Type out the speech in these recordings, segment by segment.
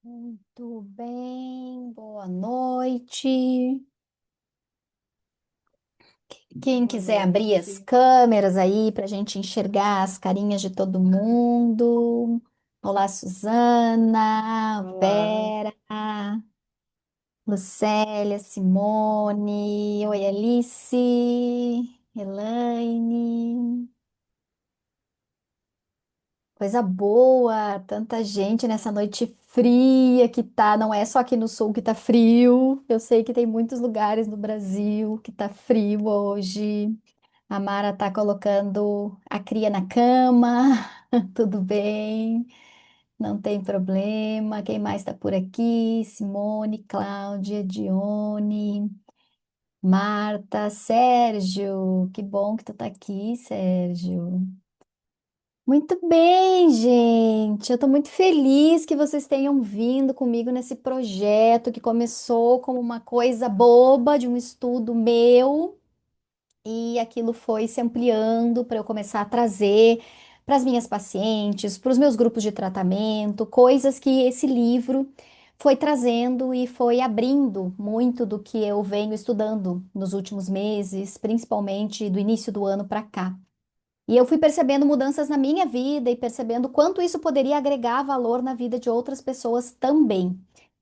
Muito bem, boa noite. Quem Boa quiser abrir as noite. câmeras aí para a gente enxergar as carinhas de todo mundo. Olá, Suzana, Olá. Vera, Lucélia, Simone, oi, Alice, Elaine. Coisa boa, tanta gente nessa noite fria que tá. Não é só aqui no sul que tá frio. Eu sei que tem muitos lugares no Brasil que tá frio hoje. A Mara tá colocando a cria na cama. Tudo bem, não tem problema. Quem mais tá por aqui? Simone, Cláudia, Dione, Marta, Sérgio. Que bom que tu tá aqui, Sérgio. Muito bem, gente. Eu estou muito feliz que vocês tenham vindo comigo nesse projeto que começou como uma coisa boba de um estudo meu e aquilo foi se ampliando para eu começar a trazer para as minhas pacientes, para os meus grupos de tratamento, coisas que esse livro foi trazendo e foi abrindo muito do que eu venho estudando nos últimos meses, principalmente do início do ano para cá. E eu fui percebendo mudanças na minha vida e percebendo quanto isso poderia agregar valor na vida de outras pessoas também.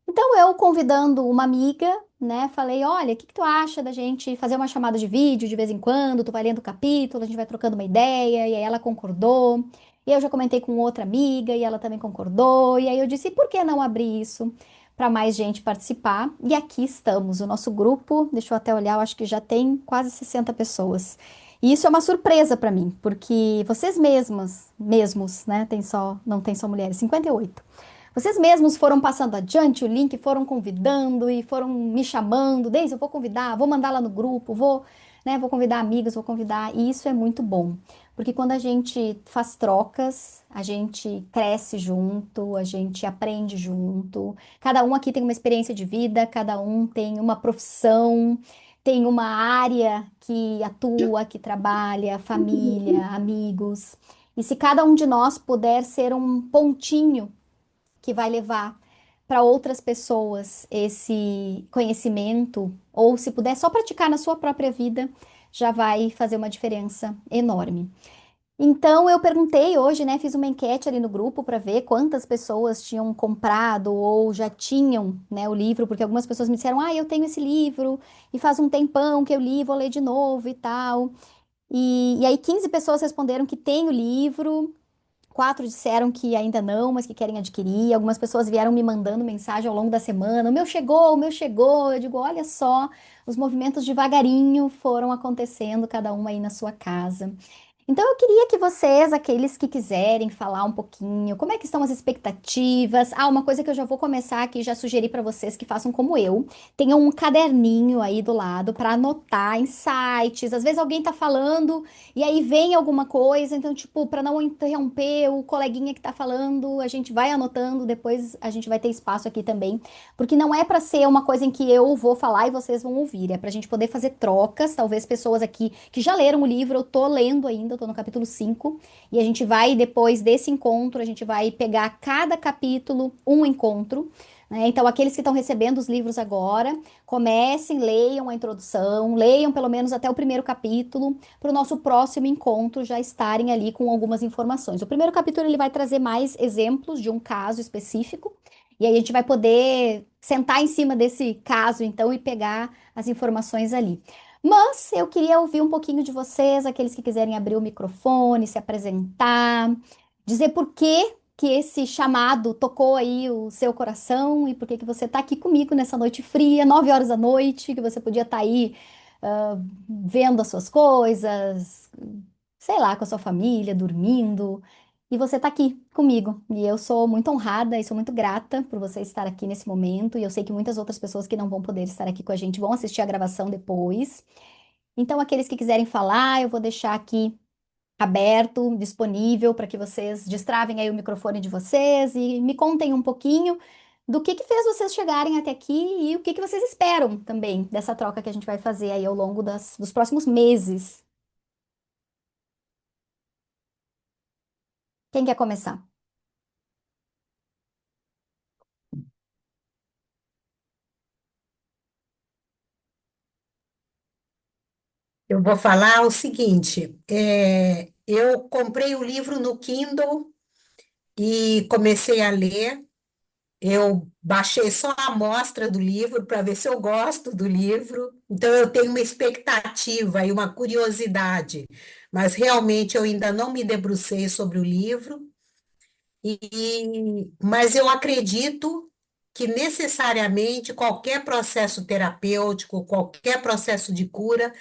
Então, eu convidando uma amiga, né, falei: olha, o que que tu acha da gente fazer uma chamada de vídeo de vez em quando? Tu vai lendo o capítulo, a gente vai trocando uma ideia, e aí ela concordou. E eu já comentei com outra amiga e ela também concordou. E aí eu disse: e por que não abrir isso para mais gente participar? E aqui estamos, o nosso grupo, deixa eu até olhar, eu acho que já tem quase 60 pessoas. E isso é uma surpresa para mim, porque vocês mesmos, né, não tem só mulheres, 58. Vocês mesmos foram passando adiante o link, foram convidando e foram me chamando. Deise, eu vou convidar, vou mandar lá no grupo, vou convidar amigos, vou convidar. E isso é muito bom, porque quando a gente faz trocas, a gente cresce junto, a gente aprende junto. Cada um aqui tem uma experiência de vida, cada um tem uma profissão, tem uma área que atua, que trabalha, família, amigos. E se cada um de nós puder ser um pontinho que vai levar para outras pessoas esse conhecimento, ou se puder só praticar na sua própria vida, já vai fazer uma diferença enorme. Então eu perguntei hoje, né, fiz uma enquete ali no grupo para ver quantas pessoas tinham comprado ou já tinham, né, o livro, porque algumas pessoas me disseram: "Ah, eu tenho esse livro e faz um tempão que eu li, vou ler de novo e tal". E aí 15 pessoas responderam que tem o livro. Quatro disseram que ainda não, mas que querem adquirir. Algumas pessoas vieram me mandando mensagem ao longo da semana: o meu chegou, o meu chegou. Eu digo: olha só, os movimentos devagarinho foram acontecendo, cada um aí na sua casa. Então, eu queria que vocês, aqueles que quiserem falar um pouquinho, como é que estão as expectativas? Ah, uma coisa que eu já vou começar aqui, já sugeri para vocês que façam como eu, tenham um caderninho aí do lado para anotar insights. Às vezes alguém tá falando e aí vem alguma coisa, então, tipo, para não interromper o coleguinha que tá falando, a gente vai anotando, depois a gente vai ter espaço aqui também, porque não é para ser uma coisa em que eu vou falar e vocês vão ouvir, é para a gente poder fazer trocas, talvez pessoas aqui que já leram o livro, eu tô lendo ainda, eu tô no capítulo 5 e a gente vai, depois desse encontro, a gente vai pegar cada capítulo, um encontro, né? Então, aqueles que estão recebendo os livros agora, comecem, leiam a introdução, leiam pelo menos até o primeiro capítulo, para o nosso próximo encontro já estarem ali com algumas informações. O primeiro capítulo ele vai trazer mais exemplos de um caso específico, e aí a gente vai poder sentar em cima desse caso, então, e pegar as informações ali. Mas eu queria ouvir um pouquinho de vocês, aqueles que quiserem abrir o microfone, se apresentar, dizer por que que esse chamado tocou aí o seu coração e por que que você está aqui comigo nessa noite fria, 9 horas da noite, que você podia estar aí vendo as suas coisas, sei lá, com a sua família, dormindo, e você está aqui comigo. E eu sou muito honrada e sou muito grata por você estar aqui nesse momento. E eu sei que muitas outras pessoas que não vão poder estar aqui com a gente vão assistir a gravação depois. Então, aqueles que quiserem falar, eu vou deixar aqui aberto, disponível para que vocês destravem aí o microfone de vocês e me contem um pouquinho do que fez vocês chegarem até aqui e o que vocês esperam também dessa troca que a gente vai fazer aí ao longo dos próximos meses. Quem quer começar? Eu vou falar o seguinte: eu comprei o livro no Kindle e comecei a ler. Eu baixei só a amostra do livro para ver se eu gosto do livro. Então, eu tenho uma expectativa e uma curiosidade, mas realmente eu ainda não me debrucei sobre o livro. Mas eu acredito que necessariamente qualquer processo terapêutico, qualquer processo de cura,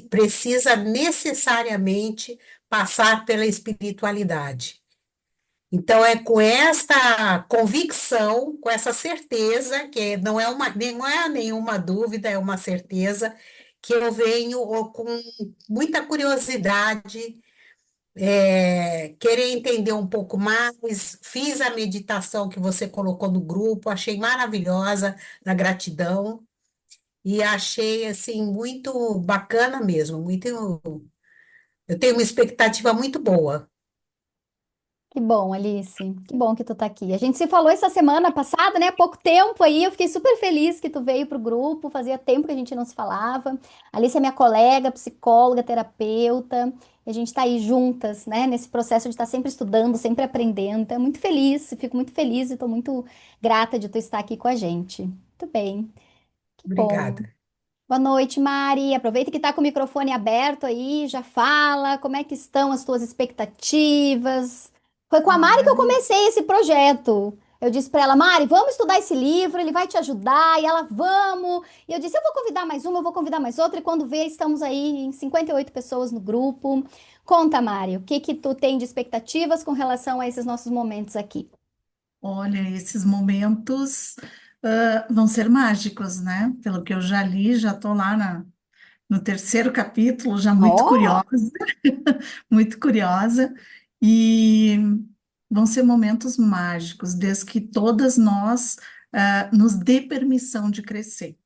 precisa necessariamente passar pela espiritualidade. Então, é com esta convicção, com essa certeza, que não é nenhuma dúvida, é uma certeza, que eu venho com muita curiosidade, querer entender um pouco mais. Fiz a meditação que você colocou no grupo, achei maravilhosa, na gratidão, e achei assim muito bacana mesmo, eu tenho uma expectativa muito boa. Que bom, Alice. Que bom que tu tá aqui. A gente se falou essa semana passada, né? Há pouco tempo aí. Eu fiquei super feliz que tu veio pro grupo. Fazia tempo que a gente não se falava. A Alice é minha colega, psicóloga, terapeuta. E a gente tá aí juntas, né? Nesse processo de estar sempre estudando, sempre aprendendo. Então, é muito feliz. Fico muito feliz e tô muito grata de tu estar aqui com a gente. Muito bem. Que bom. Obrigada. Boa noite, Mari. Aproveita que está com o microfone aberto aí, já fala. Como é que estão as tuas expectativas? Foi com a Mari que eu Mari, comecei esse projeto. Eu disse para ela, Mari, vamos estudar esse livro, ele vai te ajudar. E ela, vamos. E eu disse, eu vou convidar mais uma, eu vou convidar mais outra. E quando vê, estamos aí em 58 pessoas no grupo. Conta, Mari, o que que tu tem de expectativas com relação a esses nossos momentos aqui? olha, esses momentos vão ser mágicos, né? Pelo que eu já li, já estou lá no terceiro capítulo, já Ó, muito curiosa, e vão ser momentos mágicos, desde que todas nós nos dê permissão de crescer.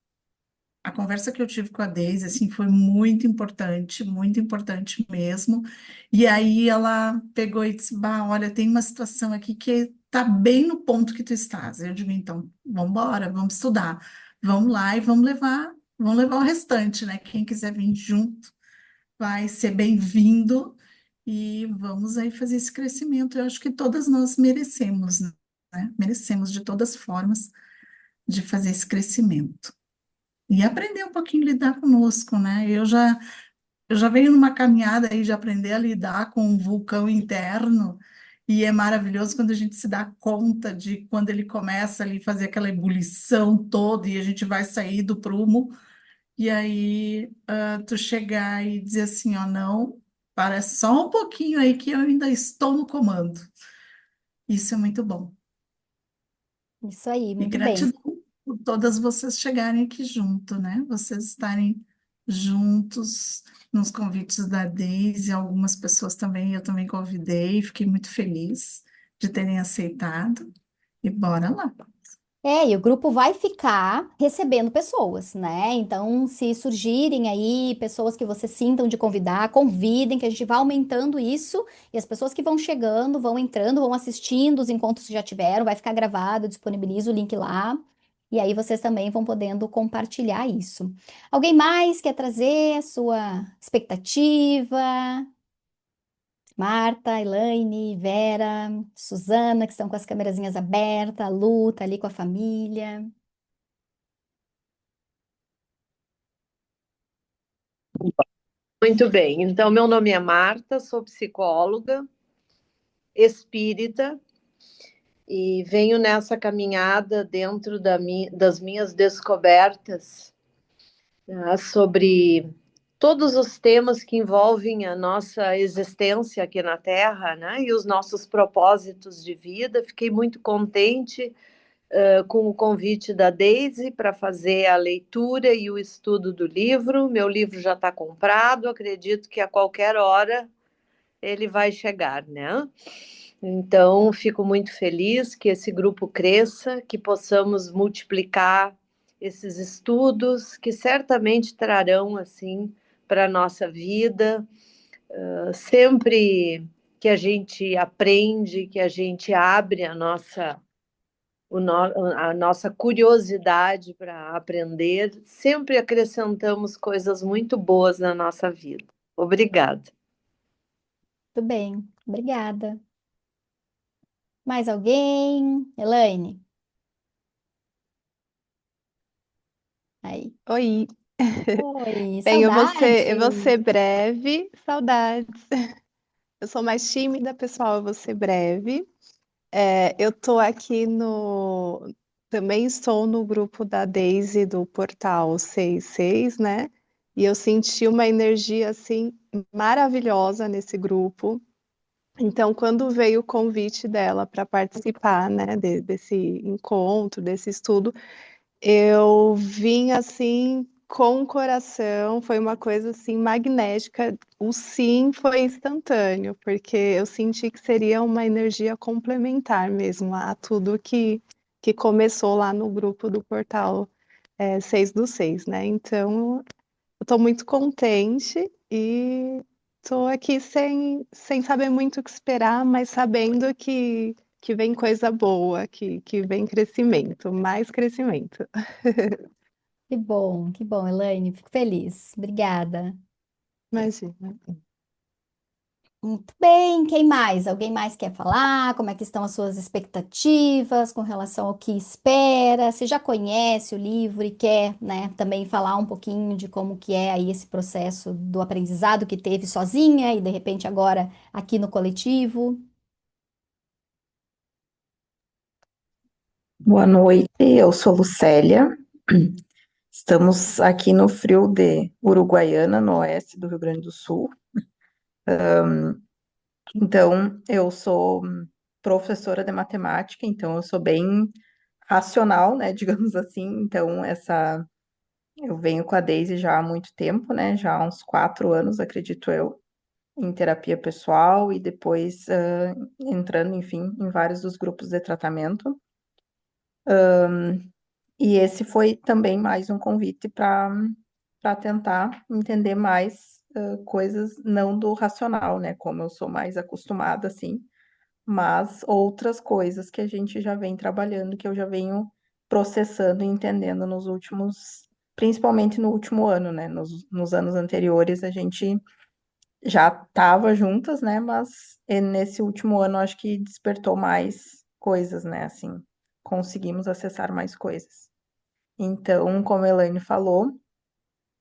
A conversa que eu tive com a Deise, assim, foi muito importante mesmo. E aí ela pegou e disse, bah, olha, tem uma situação aqui que tá bem no ponto que tu estás. Eu digo, então, vamos embora, vamos estudar. Vamos lá e vamos levar o restante, né? Quem quiser vir junto vai ser bem-vindo e vamos aí fazer esse crescimento. Eu acho que todas nós merecemos, né? Merecemos de todas formas de fazer esse crescimento. E aprender um pouquinho a lidar conosco, né? Eu já venho numa caminhada aí de aprender a lidar com um vulcão interno, e é maravilhoso quando a gente se dá conta de quando ele começa ali fazer aquela ebulição toda e a gente vai sair do prumo, e aí tu chegar e dizer assim, ó, não, para só um pouquinho aí que eu ainda estou no comando. Isso é muito bom. isso aí, E muito bem. gratidão por todas vocês chegarem aqui junto, né? Vocês estarem juntos nos convites da Deise, algumas pessoas também, eu também convidei, fiquei muito feliz de terem aceitado. E bora lá. É, e o grupo vai ficar recebendo pessoas, né? Então, se surgirem aí pessoas que você sintam de convidar, convidem, que a gente vai aumentando isso, e as pessoas que vão chegando, vão entrando, vão assistindo os encontros que já tiveram, vai ficar gravado, eu disponibilizo o link lá, e aí vocês também vão podendo compartilhar isso. Alguém mais quer trazer a sua expectativa? Marta, Elaine, Vera, Suzana, que estão com as câmerazinhas abertas, a Lu tá ali com a família. Muito bem. Então, meu nome é Marta, sou psicóloga, espírita e venho nessa caminhada dentro das minhas descobertas, né, sobre todos os temas que envolvem a nossa existência aqui na Terra, né, e os nossos propósitos de vida. Fiquei muito contente com o convite da Daisy para fazer a leitura e o estudo do livro. Meu livro já está comprado, acredito que a qualquer hora ele vai chegar, né? Então, fico muito feliz que esse grupo cresça, que possamos multiplicar esses estudos que certamente trarão assim para a nossa vida. Sempre que a gente aprende, que a gente abre a nossa a nossa curiosidade para aprender, sempre acrescentamos coisas muito boas na nossa vida. Obrigada. Tudo bem, obrigada. Mais alguém? Elaine? Aí. Oi. Oi, Bem, eu vou saudade. ser breve. Saudades. Eu sou mais tímida, pessoal, eu vou ser breve. Eu tô aqui no. Também estou no grupo da Daisy do Portal 66, né? E eu senti uma energia assim maravilhosa nesse grupo. Então, quando veio o convite dela para participar, né, desse encontro, desse estudo, eu vim assim com o coração, foi uma coisa assim magnética. O sim foi instantâneo, porque eu senti que seria uma energia complementar mesmo a tudo que começou lá no grupo do portal 6 do 6, né? Então, eu estou muito contente e estou aqui sem saber muito o que esperar, mas sabendo que vem coisa boa, que vem crescimento, mais crescimento. Que bom, Elaine, fico feliz. Obrigada. Imagina. Muito bem, quem mais? Alguém mais quer falar? Como é que estão as suas expectativas com relação ao que espera? Você já conhece o livro e quer, né, também falar um pouquinho de como que é aí esse processo do aprendizado que teve sozinha e de repente agora aqui no coletivo? Boa noite, eu sou Lucélia. Estamos aqui no frio de Uruguaiana, no oeste do Rio Grande do Sul. Então, eu sou professora de matemática, então eu sou bem racional, né, digamos assim. Então, eu venho com a Daisy já há muito tempo, né, já há uns 4 anos, acredito eu, em terapia pessoal e depois entrando, enfim, em vários dos grupos de tratamento. E esse foi também mais um convite para tentar entender mais coisas não do racional, né? Como eu sou mais acostumada assim, mas outras coisas que a gente já vem trabalhando, que eu já venho processando e entendendo nos últimos, principalmente no último ano, né? Nos anos anteriores a gente já estava juntas, né? Mas nesse último ano acho que despertou mais coisas, né? Assim, conseguimos acessar mais coisas. Então, como a Elaine falou,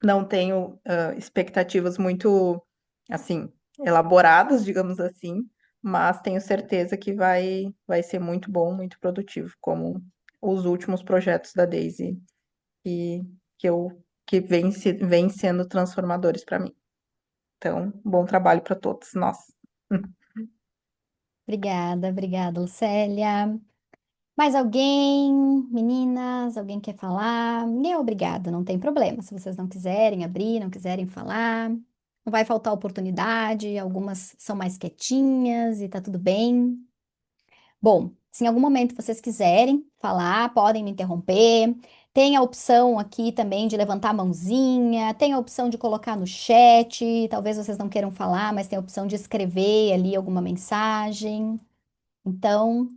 não tenho expectativas muito, assim, elaboradas, digamos assim, mas tenho certeza que vai ser muito bom, muito produtivo, como os últimos projetos da Daisy que, vem sendo transformadores para mim. Então, bom trabalho para todos nós. Obrigada, obrigada, Lucélia. Mais alguém? Meninas, alguém quer falar? Ninguém é obrigado, não tem problema. Se vocês não quiserem abrir, não quiserem falar, não vai faltar oportunidade. Algumas são mais quietinhas e tá tudo bem. Bom, se em algum momento vocês quiserem falar, podem me interromper. Tem a opção aqui também de levantar a mãozinha, tem a opção de colocar no chat. Talvez vocês não queiram falar, mas tem a opção de escrever ali alguma mensagem. Então,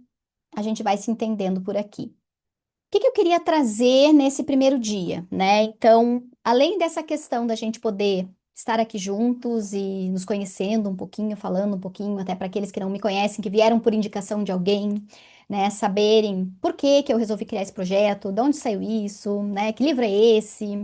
a gente vai se entendendo por aqui. O que que eu queria trazer nesse primeiro dia, né? Então, além dessa questão da gente poder estar aqui juntos e nos conhecendo um pouquinho, falando um pouquinho, até para aqueles que não me conhecem, que vieram por indicação de alguém, né? Saberem por que que eu resolvi criar esse projeto, de onde saiu isso, né? Que livro é esse?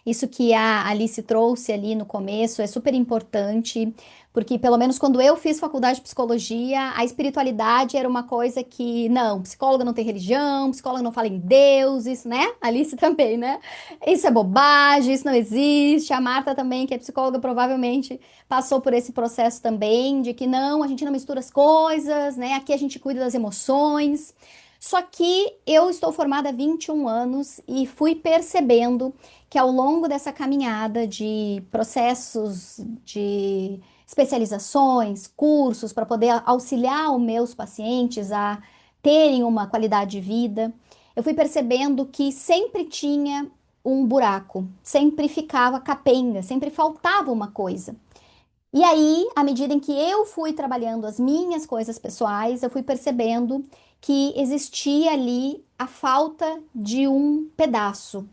Isso que a Alice trouxe ali no começo é super importante, porque pelo menos quando eu fiz faculdade de psicologia, a espiritualidade era uma coisa que, não, psicóloga não tem religião, psicóloga não fala em Deus, isso, né? Alice também, né? Isso é bobagem, isso não existe. A Marta também, que é psicóloga, provavelmente passou por esse processo também, de que não, a gente não mistura as coisas, né? Aqui a gente cuida das emoções. Só que eu estou formada há 21 anos e fui percebendo que ao longo dessa caminhada de processos de especializações, cursos para poder auxiliar os meus pacientes a terem uma qualidade de vida, eu fui percebendo que sempre tinha um buraco, sempre ficava capenga, sempre faltava uma coisa. E aí, à medida em que eu fui trabalhando as minhas coisas pessoais, eu fui percebendo que existia ali a falta de um pedaço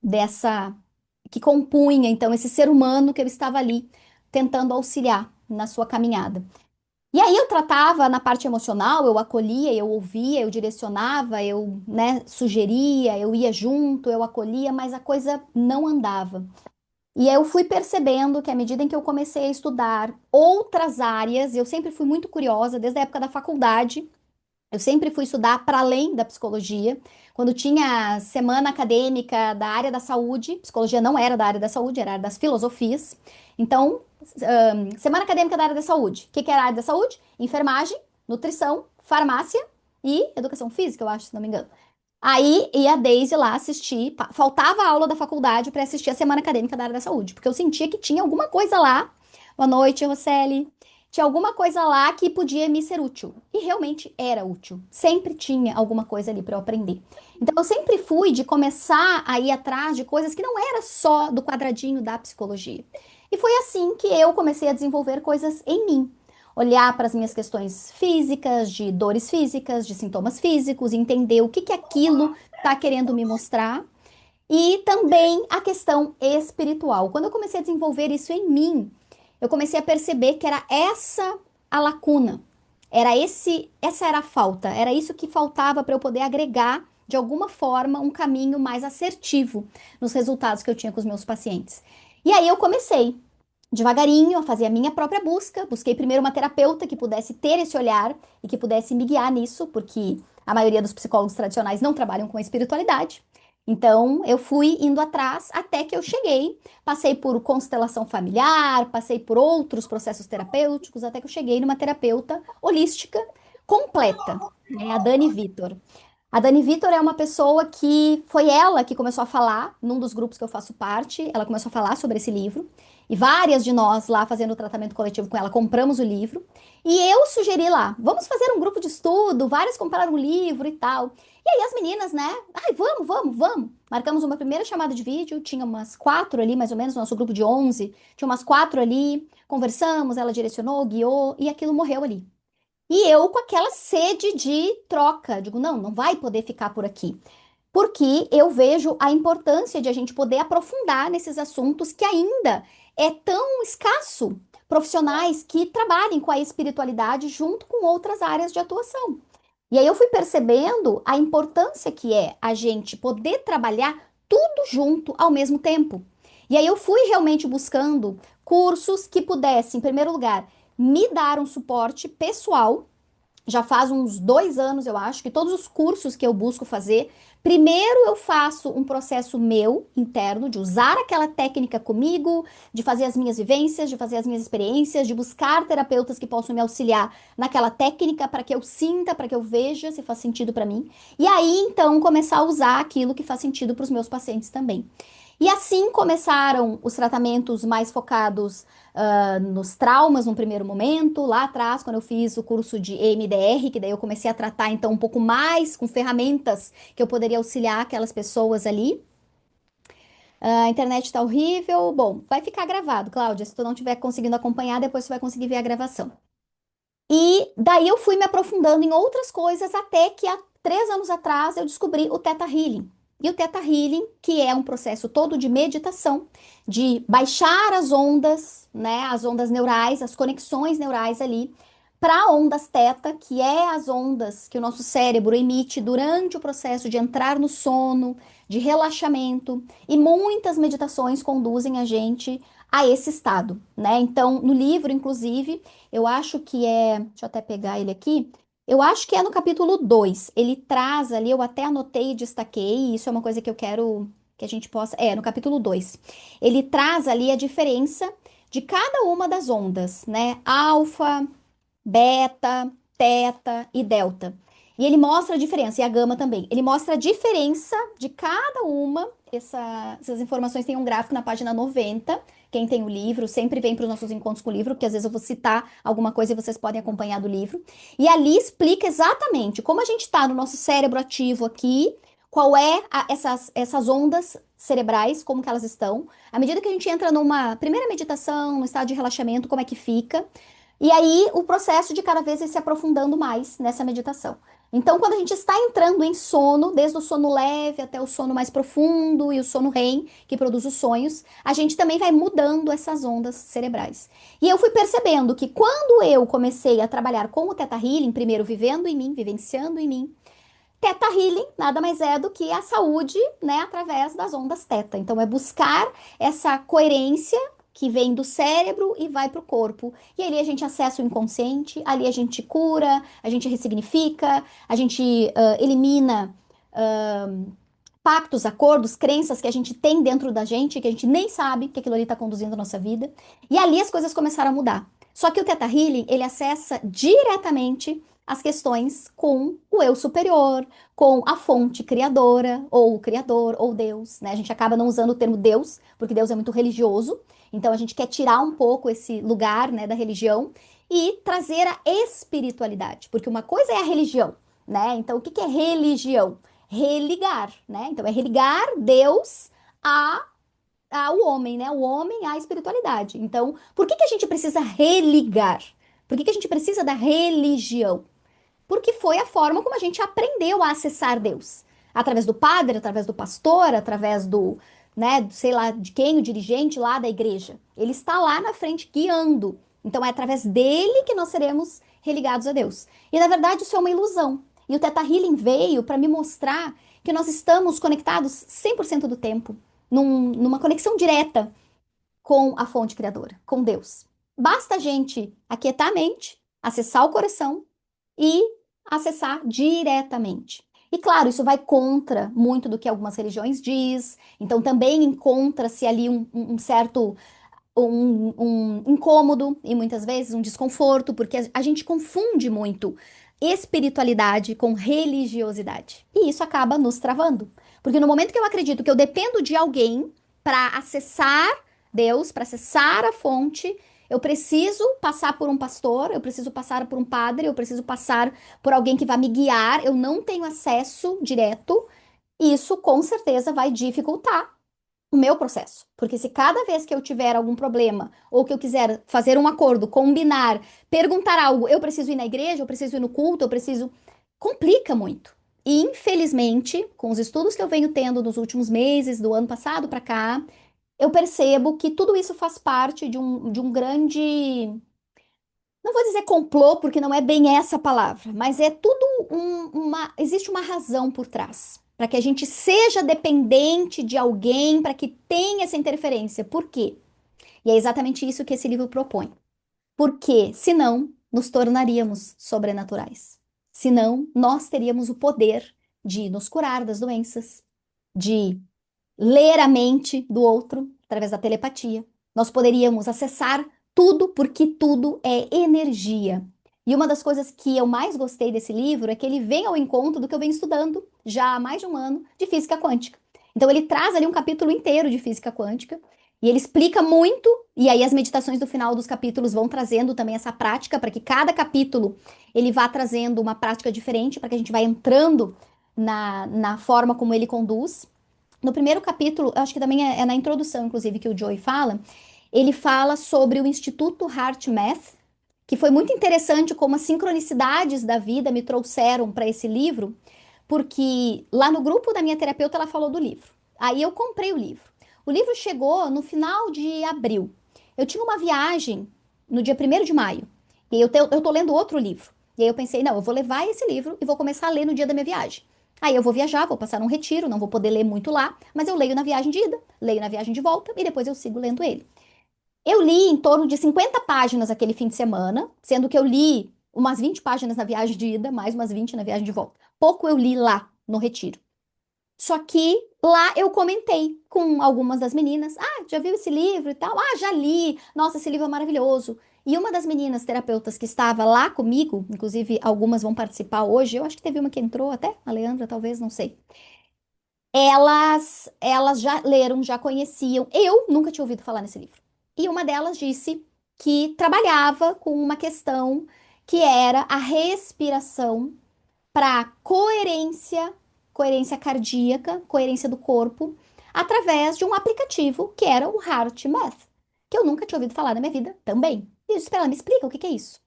dessa que compunha então esse ser humano que eu estava ali tentando auxiliar na sua caminhada. E aí eu tratava na parte emocional, eu acolhia, eu ouvia, eu direcionava, eu, né, sugeria, eu ia junto, eu acolhia, mas a coisa não andava. E aí eu fui percebendo que à medida em que eu comecei a estudar outras áreas, eu sempre fui muito curiosa, desde a época da faculdade, eu sempre fui estudar para além da psicologia. Quando tinha semana acadêmica da área da saúde, psicologia não era da área da saúde, era das filosofias. Então, semana acadêmica da área da saúde. O que que era a área da saúde? Enfermagem, nutrição, farmácia e educação física, eu acho, se não me engano. Aí ia a Daisy lá assistir, faltava a aula da faculdade para assistir a semana acadêmica da área da saúde, porque eu sentia que tinha alguma coisa lá. Boa noite, Roseli. Tinha alguma coisa lá que podia me ser útil. E realmente era útil. Sempre tinha alguma coisa ali para eu aprender. Então eu sempre fui de começar a ir atrás de coisas que não era só do quadradinho da psicologia. E foi assim que eu comecei a desenvolver coisas em mim. Olhar para as minhas questões físicas, de dores físicas, de sintomas físicos, entender o que que aquilo está querendo me mostrar. E também a questão espiritual. Quando eu comecei a desenvolver isso em mim, eu comecei a perceber que era essa a lacuna. Essa era a falta, era isso que faltava para eu poder agregar de alguma forma um caminho mais assertivo nos resultados que eu tinha com os meus pacientes. E aí eu comecei devagarinho a fazer a minha própria busca. Busquei primeiro uma terapeuta que pudesse ter esse olhar e que pudesse me guiar nisso, porque a maioria dos psicólogos tradicionais não trabalham com a espiritualidade. Então, eu fui indo atrás até que eu cheguei. Passei por constelação familiar, passei por outros processos terapêuticos, até que eu cheguei numa terapeuta holística completa, né? A Dani Vitor. A Dani Vitor é uma pessoa que foi ela que começou a falar num dos grupos que eu faço parte. Ela começou a falar sobre esse livro. E várias de nós lá fazendo o tratamento coletivo com ela compramos o livro. E eu sugeri lá, vamos fazer um grupo de estudo. Várias compraram o livro e tal. E aí as meninas, né? Ai, vamos, vamos, vamos. Marcamos uma primeira chamada de vídeo. Tinha umas 4 ali, mais ou menos, nosso grupo de 11. Tinha umas 4 ali. Conversamos, ela direcionou, guiou. E aquilo morreu ali. E eu com aquela sede de troca, digo, não, não vai poder ficar por aqui. Porque eu vejo a importância de a gente poder aprofundar nesses assuntos que ainda é tão escasso profissionais que trabalhem com a espiritualidade junto com outras áreas de atuação. E aí eu fui percebendo a importância que é a gente poder trabalhar tudo junto ao mesmo tempo. E aí eu fui realmente buscando cursos que pudessem, em primeiro lugar, me dar um suporte pessoal. Já faz uns 2 anos, eu acho, que todos os cursos que eu busco fazer, primeiro eu faço um processo meu interno de usar aquela técnica comigo, de fazer as minhas vivências, de fazer as minhas experiências, de buscar terapeutas que possam me auxiliar naquela técnica para que eu sinta, para que eu veja se faz sentido para mim. E aí então começar a usar aquilo que faz sentido para os meus pacientes também. E assim começaram os tratamentos mais focados nos traumas no primeiro momento, lá atrás, quando eu fiz o curso de EMDR, que daí eu comecei a tratar então um pouco mais com ferramentas que eu poderia auxiliar aquelas pessoas ali. A internet tá horrível. Bom, vai ficar gravado, Cláudia. Se tu não estiver conseguindo acompanhar, depois você vai conseguir ver a gravação. E daí eu fui me aprofundando em outras coisas até que há 3 anos atrás eu descobri o Theta Healing. E o Theta Healing, que é um processo todo de meditação, de baixar as ondas, né, as ondas neurais, as conexões neurais ali, para ondas Theta, que é as ondas que o nosso cérebro emite durante o processo de entrar no sono, de relaxamento, e muitas meditações conduzem a gente a esse estado, né? Então, no livro, inclusive, eu acho que é. Deixa eu até pegar ele aqui. Eu acho que é no capítulo 2. Ele traz ali, eu até anotei e destaquei, e isso é uma coisa que eu quero que a gente possa. É, no capítulo 2. Ele traz ali a diferença de cada uma das ondas, né? Alfa, beta, teta e delta. E ele mostra a diferença, e a gama também. Ele mostra a diferença de cada uma. Essas informações tem um gráfico na página 90. Quem tem o livro sempre vem para os nossos encontros com o livro, porque às vezes eu vou citar alguma coisa e vocês podem acompanhar do livro. E ali explica exatamente como a gente está no nosso cérebro ativo aqui, qual é essas ondas cerebrais, como que elas estão. À medida que a gente entra numa primeira meditação, no estado de relaxamento, como é que fica. E aí, o processo de cada vez ir se aprofundando mais nessa meditação. Então, quando a gente está entrando em sono, desde o sono leve até o sono mais profundo e o sono REM, que produz os sonhos, a gente também vai mudando essas ondas cerebrais. E eu fui percebendo que quando eu comecei a trabalhar com o Theta Healing, primeiro vivendo em mim, vivenciando em mim, Theta Healing nada mais é do que a saúde, né, através das ondas Theta. Então, é buscar essa coerência que vem do cérebro e vai para o corpo. E ali a gente acessa o inconsciente, ali a gente cura, a gente ressignifica, a gente elimina pactos, acordos, crenças que a gente tem dentro da gente, que a gente nem sabe que aquilo ali está conduzindo a nossa vida. E ali as coisas começaram a mudar. Só que o Theta Healing, ele acessa diretamente as questões com o eu superior, com a fonte criadora, ou o criador, ou Deus, né? A gente acaba não usando o termo Deus, porque Deus é muito religioso. Então a gente quer tirar um pouco esse lugar, né, da religião e trazer a espiritualidade, porque uma coisa é a religião, né? Então o que que é religião? Religar, né? Então é religar Deus a ao homem, né? O homem à espiritualidade. Então, por que que a gente precisa religar? Por que que a gente precisa da religião? Porque foi a forma como a gente aprendeu a acessar Deus. Através do padre, através do pastor, através do, né, sei lá, de quem, o dirigente lá da igreja. Ele está lá na frente guiando. Então é através dele que nós seremos religados a Deus. E na verdade isso é uma ilusão. E o Theta Healing veio para me mostrar que nós estamos conectados 100% do tempo, numa conexão direta com a fonte criadora, com Deus. Basta a gente aquietar a mente, acessar o coração e acessar diretamente. E claro, isso vai contra muito do que algumas religiões diz, então também encontra-se ali um certo um incômodo e muitas vezes um desconforto, porque a gente confunde muito espiritualidade com religiosidade. E isso acaba nos travando. Porque no momento que eu acredito que eu dependo de alguém para acessar Deus, para acessar a fonte, eu preciso passar por um pastor, eu preciso passar por um padre, eu preciso passar por alguém que vai me guiar, eu não tenho acesso direto, isso com certeza vai dificultar o meu processo. Porque se cada vez que eu tiver algum problema, ou que eu quiser fazer um acordo, combinar, perguntar algo, eu preciso ir na igreja, eu preciso ir no culto, eu preciso. Complica muito. E infelizmente, com os estudos que eu venho tendo nos últimos meses, do ano passado para cá, eu percebo que tudo isso faz parte de um grande. Não vou dizer complô, porque não é bem essa palavra, mas é tudo existe uma razão por trás. Para que a gente seja dependente de alguém, para que tenha essa interferência. Por quê? E é exatamente isso que esse livro propõe. Porque, senão, nos tornaríamos sobrenaturais. Senão, nós teríamos o poder de nos curar das doenças, de ler a mente do outro através da telepatia. Nós poderíamos acessar tudo, porque tudo é energia. E uma das coisas que eu mais gostei desse livro é que ele vem ao encontro do que eu venho estudando já há mais de um ano de física quântica. Então ele traz ali um capítulo inteiro de física quântica e ele explica muito, e aí as meditações do final dos capítulos vão trazendo também essa prática para que cada capítulo ele vá trazendo uma prática diferente para que a gente vá entrando na forma como ele conduz. No primeiro capítulo, eu acho que também é na introdução, inclusive, que o Joey fala, ele fala sobre o Instituto HeartMath, que foi muito interessante como as sincronicidades da vida me trouxeram para esse livro, porque lá no grupo da minha terapeuta ela falou do livro. Aí eu comprei o livro. O livro chegou no final de abril. Eu tinha uma viagem no dia 1º de maio, e eu tô lendo outro livro. E aí eu pensei, não, eu vou levar esse livro e vou começar a ler no dia da minha viagem. Aí eu vou viajar, vou passar num retiro, não vou poder ler muito lá, mas eu leio na viagem de ida, leio na viagem de volta e depois eu sigo lendo ele. Eu li em torno de 50 páginas aquele fim de semana, sendo que eu li umas 20 páginas na viagem de ida, mais umas 20 na viagem de volta. Pouco eu li lá no retiro. Só que lá eu comentei com algumas das meninas: ah, já viu esse livro e tal? Ah, já li. Nossa, esse livro é maravilhoso. E uma das meninas terapeutas que estava lá comigo, inclusive algumas vão participar hoje, eu acho que teve uma que entrou até, a Leandra talvez, não sei. Elas já leram, já conheciam. Eu nunca tinha ouvido falar nesse livro. E uma delas disse que trabalhava com uma questão que era a respiração para coerência cardíaca, coerência do corpo, através de um aplicativo que era o HeartMath, que eu nunca tinha ouvido falar na minha vida também. E eu disse pra ela, me explica o que que é isso.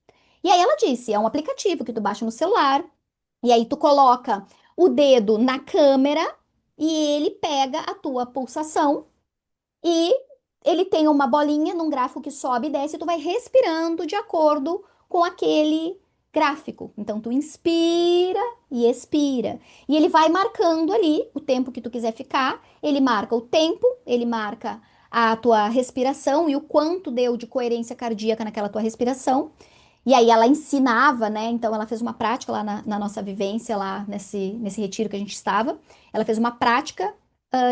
E aí ela disse, é um aplicativo que tu baixa no celular, E aí tu coloca o dedo na câmera e ele pega a tua pulsação e ele tem uma bolinha num gráfico que sobe e desce, e tu vai respirando de acordo com aquele gráfico. Então tu inspira e expira. E ele vai marcando ali o tempo que tu quiser ficar, ele marca o tempo, ele marca a tua respiração e o quanto deu de coerência cardíaca naquela tua respiração. E aí ela ensinava, né? Então ela fez uma prática lá na nossa vivência, lá nesse retiro que a gente estava. Ela fez uma prática,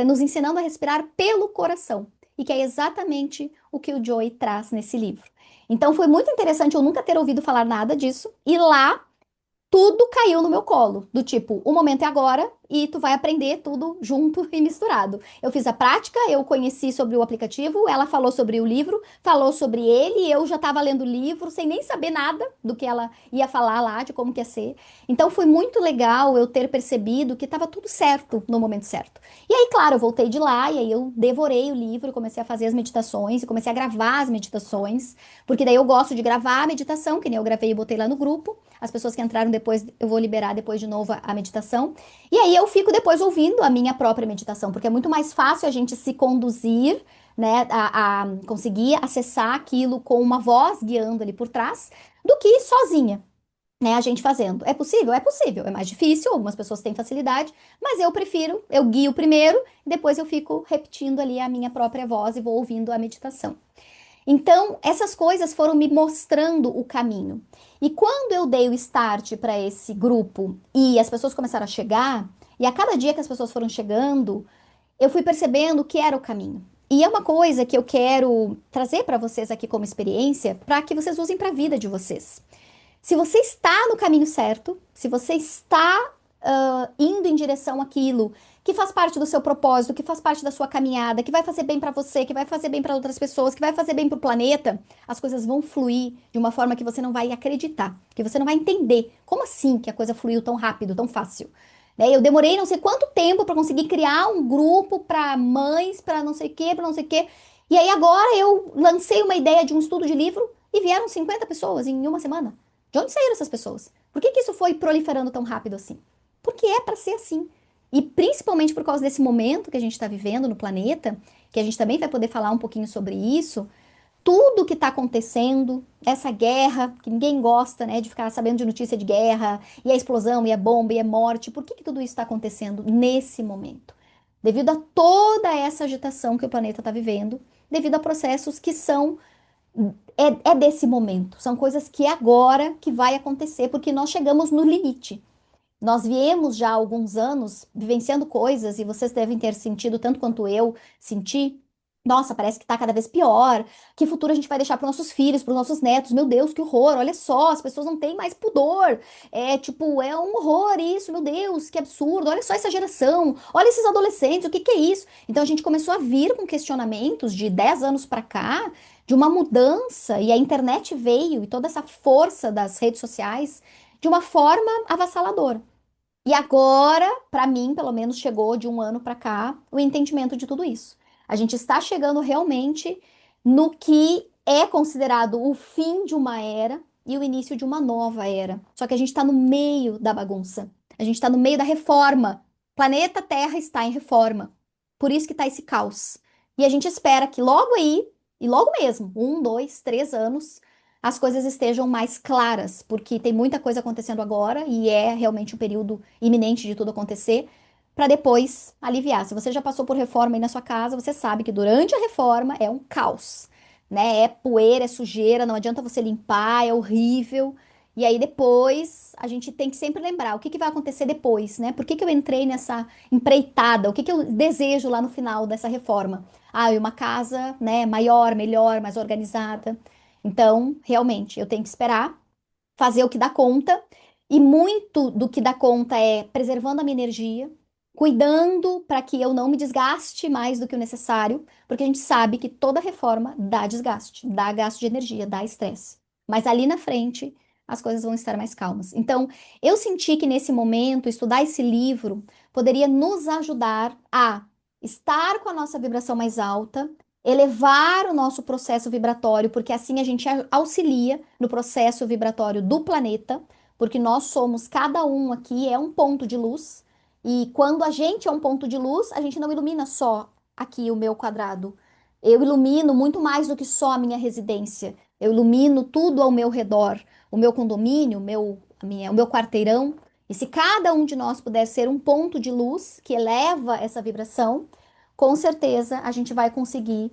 nos ensinando a respirar pelo coração. E que é exatamente o que o Joey traz nesse livro. Então foi muito interessante eu nunca ter ouvido falar nada disso. E lá tudo caiu no meu colo, do tipo, o momento é agora e tu vai aprender tudo junto e misturado. Eu fiz a prática, eu conheci sobre o aplicativo, ela falou sobre o livro, falou sobre ele, eu já estava lendo o livro sem nem saber nada do que ela ia falar lá, de como que ia ser. Então foi muito legal eu ter percebido que estava tudo certo no momento certo. E aí, claro, eu voltei de lá e aí eu devorei o livro, comecei a fazer as meditações e comecei a gravar as meditações, porque daí eu gosto de gravar a meditação, que nem eu gravei e botei lá no grupo. As pessoas que entraram depois, eu vou liberar depois de novo a meditação. E aí eu fico depois ouvindo a minha própria meditação, porque é muito mais fácil a gente se conduzir, né, a conseguir acessar aquilo com uma voz guiando ali por trás, do que sozinha, né, a gente fazendo. É possível? É possível. É mais difícil, algumas pessoas têm facilidade, mas eu prefiro, eu guio primeiro, e depois eu fico repetindo ali a minha própria voz e vou ouvindo a meditação. Então, essas coisas foram me mostrando o caminho. E quando eu dei o start para esse grupo e as pessoas começaram a chegar, e a cada dia que as pessoas foram chegando, eu fui percebendo que era o caminho. E é uma coisa que eu quero trazer para vocês aqui como experiência, para que vocês usem para a vida de vocês. Se você está no caminho certo, se você está indo em direção àquilo que faz parte do seu propósito, que faz parte da sua caminhada, que vai fazer bem para você, que vai fazer bem para outras pessoas, que vai fazer bem para o planeta, as coisas vão fluir de uma forma que você não vai acreditar, que você não vai entender. Como assim que a coisa fluiu tão rápido, tão fácil? Né? Eu demorei não sei quanto tempo para conseguir criar um grupo para mães, para não sei o quê, para não sei o quê. E aí agora eu lancei uma ideia de um estudo de livro e vieram 50 pessoas em uma semana. De onde saíram essas pessoas? Por que que isso foi proliferando tão rápido assim? Porque é para ser assim. E principalmente por causa desse momento que a gente está vivendo no planeta, que a gente também vai poder falar um pouquinho sobre isso, tudo que está acontecendo, essa guerra, que ninguém gosta, né, de ficar sabendo de notícia de guerra, e a explosão, e a bomba, e a morte, por que que tudo isso está acontecendo nesse momento? Devido a toda essa agitação que o planeta está vivendo, devido a processos que são é desse momento. São coisas que é agora que vai acontecer, porque nós chegamos no limite. Nós viemos já há alguns anos vivenciando coisas, e vocês devem ter sentido tanto quanto eu senti. Nossa, parece que tá cada vez pior. Que futuro a gente vai deixar para nossos filhos, para os nossos netos? Meu Deus, que horror! Olha só, as pessoas não têm mais pudor. É tipo, é um horror isso, meu Deus, que absurdo. Olha só essa geração, olha esses adolescentes, o que que é isso? Então a gente começou a vir com questionamentos de 10 anos para cá, de uma mudança, e a internet veio, e toda essa força das redes sociais, de uma forma avassaladora. E agora, para mim, pelo menos, chegou de um ano para cá o entendimento de tudo isso. A gente está chegando realmente no que é considerado o fim de uma era e o início de uma nova era. Só que a gente está no meio da bagunça. A gente está no meio da reforma. Planeta Terra está em reforma. Por isso que está esse caos. E a gente espera que logo aí, e logo mesmo, 1, 2, 3 anos, as coisas estejam mais claras, porque tem muita coisa acontecendo agora e é realmente um período iminente de tudo acontecer, para depois aliviar. Se você já passou por reforma aí na sua casa, você sabe que durante a reforma é um caos, né? É poeira, é sujeira, não adianta você limpar, é horrível. E aí depois a gente tem que sempre lembrar o que que vai acontecer depois, né? Por que que eu entrei nessa empreitada? O que que eu desejo lá no final dessa reforma? Ah, uma casa, né, maior, melhor, mais organizada. Então, realmente, eu tenho que esperar, fazer o que dá conta, e muito do que dá conta é preservando a minha energia, cuidando para que eu não me desgaste mais do que o necessário, porque a gente sabe que toda reforma dá desgaste, dá gasto de energia, dá estresse. Mas ali na frente, as coisas vão estar mais calmas. Então, eu senti que nesse momento, estudar esse livro poderia nos ajudar a estar com a nossa vibração mais alta, elevar o nosso processo vibratório, porque assim a gente auxilia no processo vibratório do planeta, porque nós somos, cada um aqui é um ponto de luz, e quando a gente é um ponto de luz, a gente não ilumina só aqui o meu quadrado. Eu ilumino muito mais do que só a minha residência. Eu ilumino tudo ao meu redor, o meu condomínio, o meu quarteirão. E se cada um de nós puder ser um ponto de luz que eleva essa vibração, com certeza a gente vai conseguir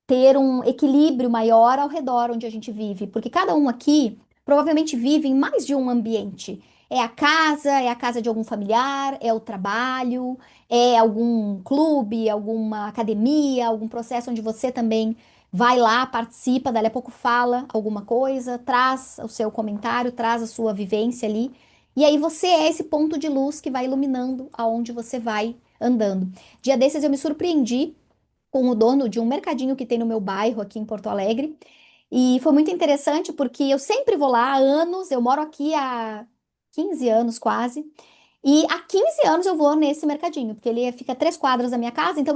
ter um equilíbrio maior ao redor onde a gente vive, porque cada um aqui provavelmente vive em mais de um ambiente. É a casa de algum familiar, é o trabalho, é algum clube, alguma academia, algum processo onde você também vai lá, participa, dali a pouco fala alguma coisa, traz o seu comentário, traz a sua vivência ali. E aí você é esse ponto de luz que vai iluminando aonde você vai andando. Dia desses eu me surpreendi com o dono de um mercadinho que tem no meu bairro aqui em Porto Alegre. E foi muito interessante porque eu sempre vou lá há anos, eu moro aqui há 15 anos quase. E há 15 anos eu vou nesse mercadinho, porque ele fica a 3 quadras da minha casa, então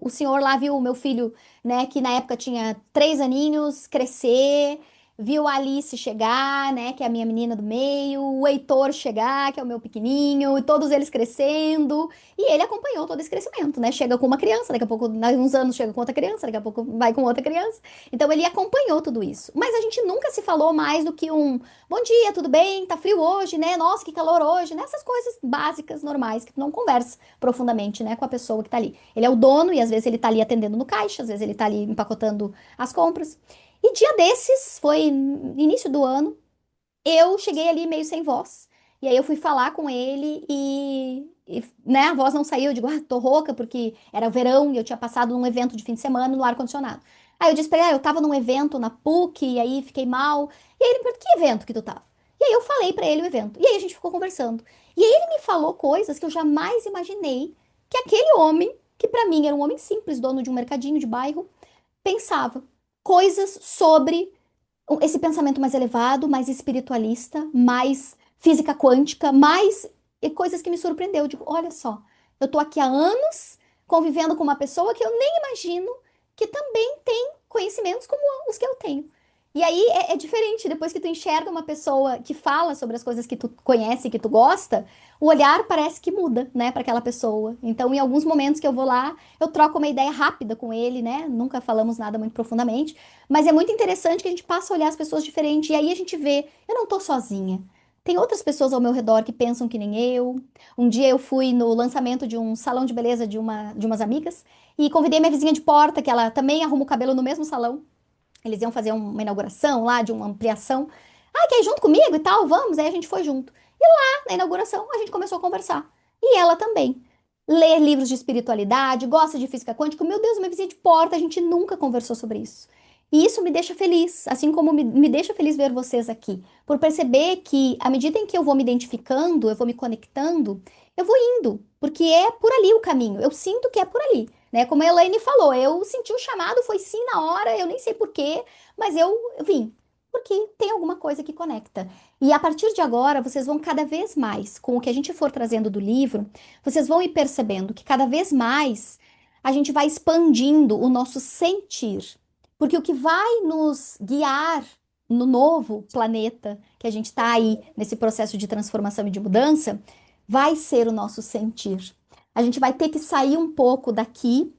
o senhor lá viu o meu filho, né, que na época tinha 3 aninhos, crescer, viu a Alice chegar, né, que é a minha menina do meio, o Heitor chegar, que é o meu pequenininho, e todos eles crescendo, e ele acompanhou todo esse crescimento, né, chega com uma criança, daqui a pouco, daqui uns anos chega com outra criança, daqui a pouco vai com outra criança, então ele acompanhou tudo isso, mas a gente nunca se falou mais do que um bom dia, tudo bem? Tá frio hoje, né? Nossa, que calor hoje, né? Essas coisas básicas, normais, que tu não conversa profundamente, né, com a pessoa que tá ali. Ele é o dono e às vezes ele tá ali atendendo no caixa, às vezes ele tá ali empacotando as compras. E dia desses, foi no início do ano, eu cheguei ali meio sem voz. E aí eu fui falar com ele né, a voz não saiu. Eu digo, tô rouca porque era verão e eu tinha passado num evento de fim de semana no ar-condicionado. Aí eu disse pra ele, eu tava num evento na PUC e aí fiquei mal. E aí ele me perguntou, que evento que tu tava? E aí eu falei pra ele o evento. E aí a gente ficou conversando. E aí ele me falou coisas que eu jamais imaginei que aquele homem, que pra mim era um homem simples, dono de um mercadinho de bairro, pensava. Coisas sobre esse pensamento mais elevado, mais espiritualista, mais física quântica, mais e coisas que me surpreendeu. Eu digo, olha só, eu tô aqui há anos convivendo com uma pessoa que eu nem imagino que também tem conhecimentos como os que eu tenho. E aí é diferente, depois que tu enxerga uma pessoa que fala sobre as coisas que tu conhece, que tu gosta, o olhar parece que muda, né, para aquela pessoa. Então, em alguns momentos que eu vou lá, eu troco uma ideia rápida com ele, né? Nunca falamos nada muito profundamente, mas é muito interessante que a gente passa a olhar as pessoas diferentes e aí a gente vê, eu não tô sozinha. Tem outras pessoas ao meu redor que pensam que nem eu. Um dia eu fui no lançamento de um salão de beleza de umas amigas e convidei minha vizinha de porta, que ela também arruma o cabelo no mesmo salão. Eles iam fazer uma inauguração lá, de uma ampliação. Ah, quer ir junto comigo e tal? Vamos. Aí a gente foi junto. E lá, na inauguração, a gente começou a conversar. E ela também. Lê livros de espiritualidade, gosta de física quântica. Meu Deus, minha vizinha de porta, a gente nunca conversou sobre isso. E isso me deixa feliz, assim como me deixa feliz ver vocês aqui, por perceber que, à medida em que eu vou me identificando, eu vou me conectando, eu vou indo, porque é por ali o caminho. Eu sinto que é por ali, né? Como a Elaine falou, eu senti o chamado, foi sim na hora, eu nem sei por quê, mas eu vim, porque tem alguma coisa que conecta. E a partir de agora, vocês vão cada vez mais, com o que a gente for trazendo do livro, vocês vão ir percebendo que cada vez mais a gente vai expandindo o nosso sentir. Porque o que vai nos guiar no novo planeta, que a gente está aí nesse processo de transformação e de mudança, vai ser o nosso sentir. A gente vai ter que sair um pouco daqui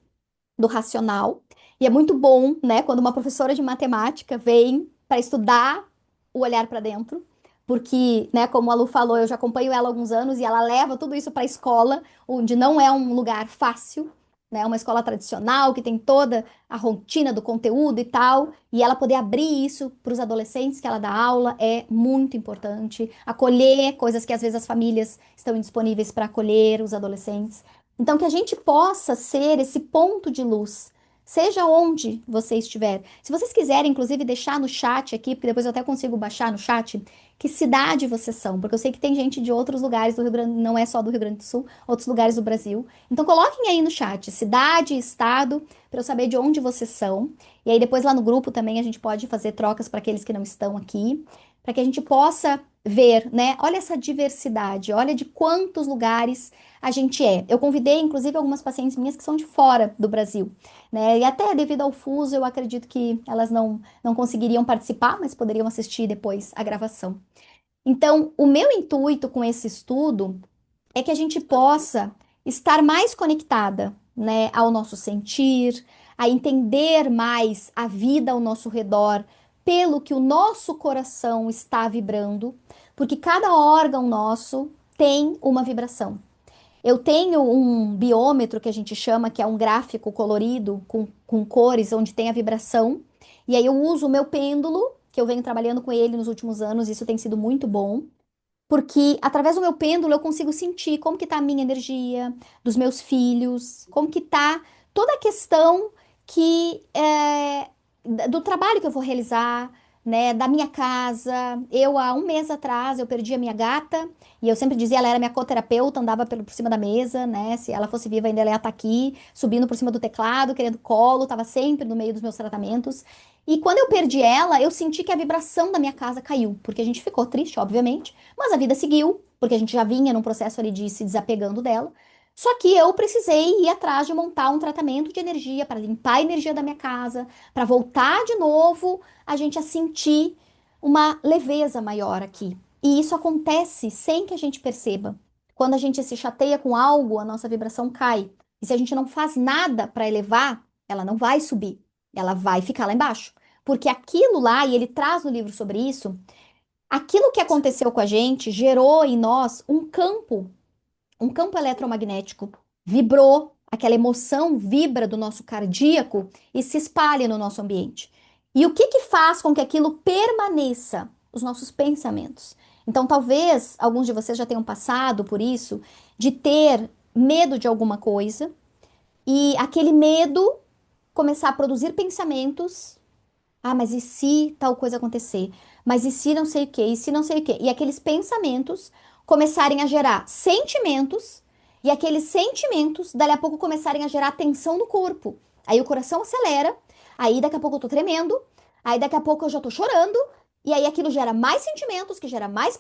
do racional. E é muito bom, né, quando uma professora de matemática vem para estudar o olhar para dentro, porque, né, como a Lu falou, eu já acompanho ela há alguns anos e ela leva tudo isso para a escola, onde não é um lugar fácil, né, uma escola tradicional que tem toda a rotina do conteúdo e tal, e ela poder abrir isso para os adolescentes que ela dá aula é muito importante. Acolher coisas que às vezes as famílias estão indisponíveis para acolher os adolescentes. Então, que a gente possa ser esse ponto de luz, seja onde você estiver. Se vocês quiserem, inclusive, deixar no chat aqui, porque depois eu até consigo baixar no chat, que cidade vocês são, porque eu sei que tem gente de outros lugares do Rio Grande, não é só do Rio Grande do Sul, outros lugares do Brasil. Então, coloquem aí no chat, cidade, estado, para eu saber de onde vocês são. E aí, depois lá no grupo também a gente pode fazer trocas para aqueles que não estão aqui, para que a gente possa ver, né? Olha essa diversidade, olha de quantos lugares a gente é. Eu convidei, inclusive, algumas pacientes minhas que são de fora do Brasil, né? E até devido ao fuso, eu acredito que elas não conseguiriam participar, mas poderiam assistir depois a gravação. Então, o meu intuito com esse estudo é que a gente possa estar mais conectada, né, ao nosso sentir, a entender mais a vida ao nosso redor, pelo que o nosso coração está vibrando, porque cada órgão nosso tem uma vibração. Eu tenho um biômetro que a gente chama, que é um gráfico colorido com cores, onde tem a vibração. E aí eu uso o meu pêndulo, que eu venho trabalhando com ele nos últimos anos, isso tem sido muito bom, porque através do meu pêndulo eu consigo sentir como que tá a minha energia, dos meus filhos, como que tá toda a questão do trabalho que eu vou realizar, né, da minha casa. Eu, há um mês atrás, eu perdi a minha gata, e eu sempre dizia, ela era minha coterapeuta, andava por cima da mesa, né, se ela fosse viva ainda ela ia estar aqui, subindo por cima do teclado, querendo colo, tava sempre no meio dos meus tratamentos. E quando eu perdi ela, eu senti que a vibração da minha casa caiu, porque a gente ficou triste, obviamente, mas a vida seguiu, porque a gente já vinha num processo ali de se desapegando dela. Só que eu precisei ir atrás de montar um tratamento de energia para limpar a energia da minha casa, para voltar de novo a gente a sentir uma leveza maior aqui. E isso acontece sem que a gente perceba. Quando a gente se chateia com algo, a nossa vibração cai. E se a gente não faz nada para elevar, ela não vai subir, ela vai ficar lá embaixo. Porque aquilo lá, e ele traz no livro sobre isso, aquilo que aconteceu com a gente gerou em nós um campo eletromagnético, vibrou, aquela emoção vibra do nosso cardíaco e se espalha no nosso ambiente. E o que que faz com que aquilo permaneça? Os nossos pensamentos. Então, talvez alguns de vocês já tenham passado por isso, de ter medo de alguma coisa e aquele medo começar a produzir pensamentos. Ah, mas e se tal coisa acontecer? Mas e se não sei o quê? E se não sei o quê? E aqueles pensamentos começarem a gerar sentimentos, e aqueles sentimentos, dali a pouco, começarem a gerar tensão no corpo. Aí o coração acelera, aí daqui a pouco eu tô tremendo, aí daqui a pouco eu já tô chorando, e aí aquilo gera mais sentimentos, que gera mais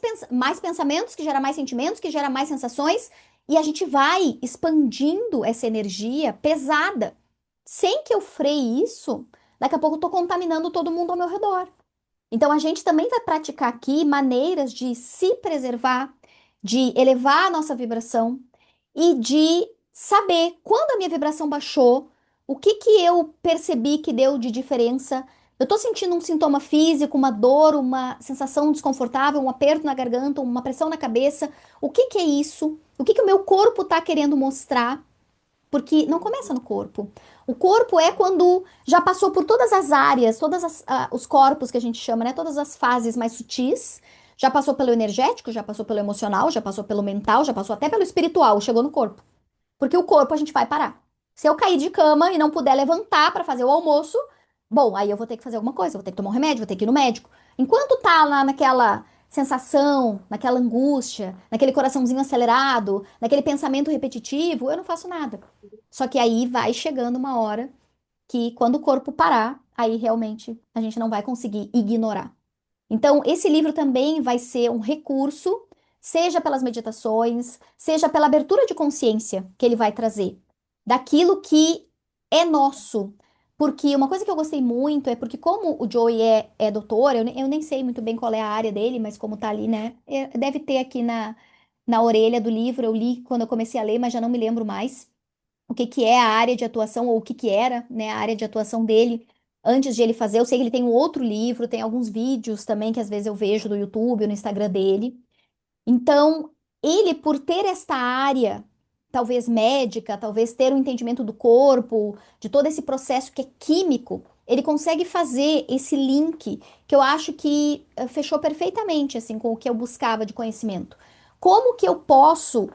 pensamentos, que gera mais sentimentos, que gera mais sensações, e a gente vai expandindo essa energia pesada. Sem que eu freie isso, daqui a pouco eu tô contaminando todo mundo ao meu redor. Então a gente também vai praticar aqui maneiras de se preservar, de elevar a nossa vibração e de saber quando a minha vibração baixou, o que que eu percebi que deu de diferença. Eu tô sentindo um sintoma físico, uma dor, uma sensação desconfortável, um aperto na garganta, uma pressão na cabeça. O que que é isso? O que que o meu corpo tá querendo mostrar? Porque não começa no corpo. O corpo é quando já passou por todas as áreas, os corpos que a gente chama, né? Todas as fases mais sutis. Já passou pelo energético, já passou pelo emocional, já passou pelo mental, já passou até pelo espiritual, chegou no corpo. Porque o corpo a gente vai parar. Se eu cair de cama e não puder levantar para fazer o almoço, bom, aí eu vou ter que fazer alguma coisa, vou ter que tomar um remédio, vou ter que ir no médico. Enquanto tá lá naquela sensação, naquela angústia, naquele coraçãozinho acelerado, naquele pensamento repetitivo, eu não faço nada. Só que aí vai chegando uma hora que quando o corpo parar, aí realmente a gente não vai conseguir ignorar. Então, esse livro também vai ser um recurso, seja pelas meditações, seja pela abertura de consciência que ele vai trazer, daquilo que é nosso. Porque uma coisa que eu gostei muito é porque, como o Joey é doutor, eu nem sei muito bem qual é a área dele, mas como tá ali, né? Deve ter aqui na orelha do livro, eu li quando eu comecei a ler, mas já não me lembro mais o que que é a área de atuação, ou o que que era, né, a área de atuação dele antes de ele fazer. Eu sei que ele tem um outro livro, tem alguns vídeos também que às vezes eu vejo no YouTube, no Instagram dele. Então, ele, por ter esta área, talvez médica, talvez ter um entendimento do corpo, de todo esse processo que é químico, ele consegue fazer esse link que eu acho que fechou perfeitamente assim com o que eu buscava de conhecimento. Como que eu posso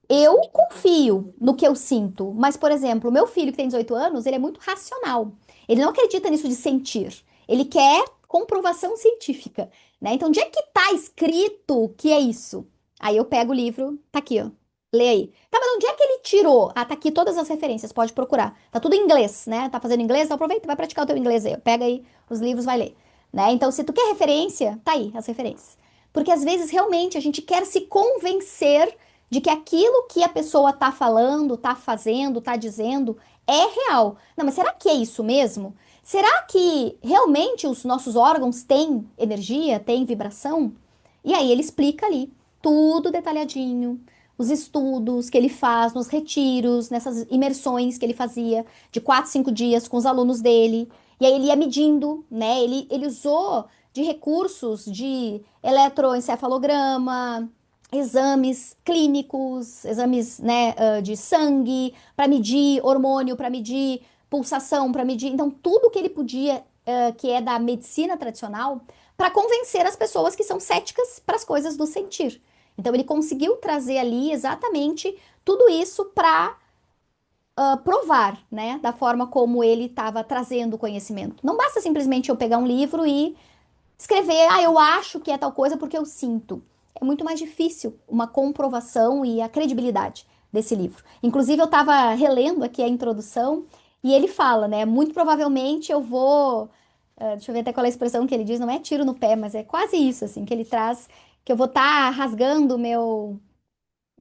eu confio no que eu sinto, mas, por exemplo, o meu filho que tem 18 anos, ele é muito racional. Ele não acredita nisso de sentir. Ele quer comprovação científica, né? Então, onde é que tá escrito que é isso? Aí eu pego o livro, tá aqui, ó. Lê aí. Tá, mas onde é que ele tirou? Ah, tá aqui todas as referências, pode procurar. Tá tudo em inglês, né? Tá fazendo inglês? Então aproveita, vai praticar o teu inglês aí. Pega aí os livros, vai ler, né? Então, se tu quer referência, tá aí as referências. Porque às vezes realmente a gente quer se convencer de que aquilo que a pessoa tá falando, tá fazendo, tá dizendo é real. Não, mas será que é isso mesmo? Será que realmente os nossos órgãos têm energia, têm vibração? E aí ele explica ali tudo detalhadinho, os estudos que ele faz nos retiros, nessas imersões que ele fazia de 4, 5 dias com os alunos dele. E aí ele ia medindo, né? Ele usou de recursos de eletroencefalograma, exames clínicos, exames, né, de sangue, para medir hormônio, para medir pulsação, para medir. Então, tudo que ele podia, que é da medicina tradicional, para convencer as pessoas que são céticas para as coisas do sentir. Então, ele conseguiu trazer ali exatamente tudo isso para provar, né, da forma como ele estava trazendo o conhecimento. Não basta simplesmente eu pegar um livro e escrever, eu acho que é tal coisa porque eu sinto. É muito mais difícil uma comprovação e a credibilidade desse livro. Inclusive, eu estava relendo aqui a introdução e ele fala, né? Muito provavelmente eu vou. Deixa eu ver até qual é a expressão que ele diz, não é tiro no pé, mas é quase isso, assim, que ele traz, que eu vou estar rasgando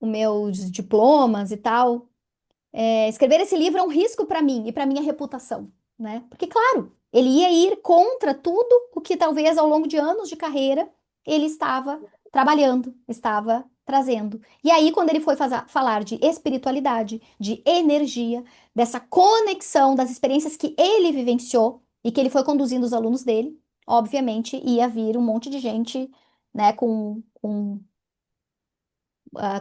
o meus diplomas e tal. Escrever esse livro é um risco para mim e para minha reputação, né? Porque, claro, ele ia ir contra tudo o que talvez ao longo de anos de carreira ele estava trabalhando, estava trazendo. E aí, quando ele foi falar de espiritualidade, de energia, dessa conexão das experiências que ele vivenciou e que ele foi conduzindo os alunos dele, obviamente ia vir um monte de gente, né, com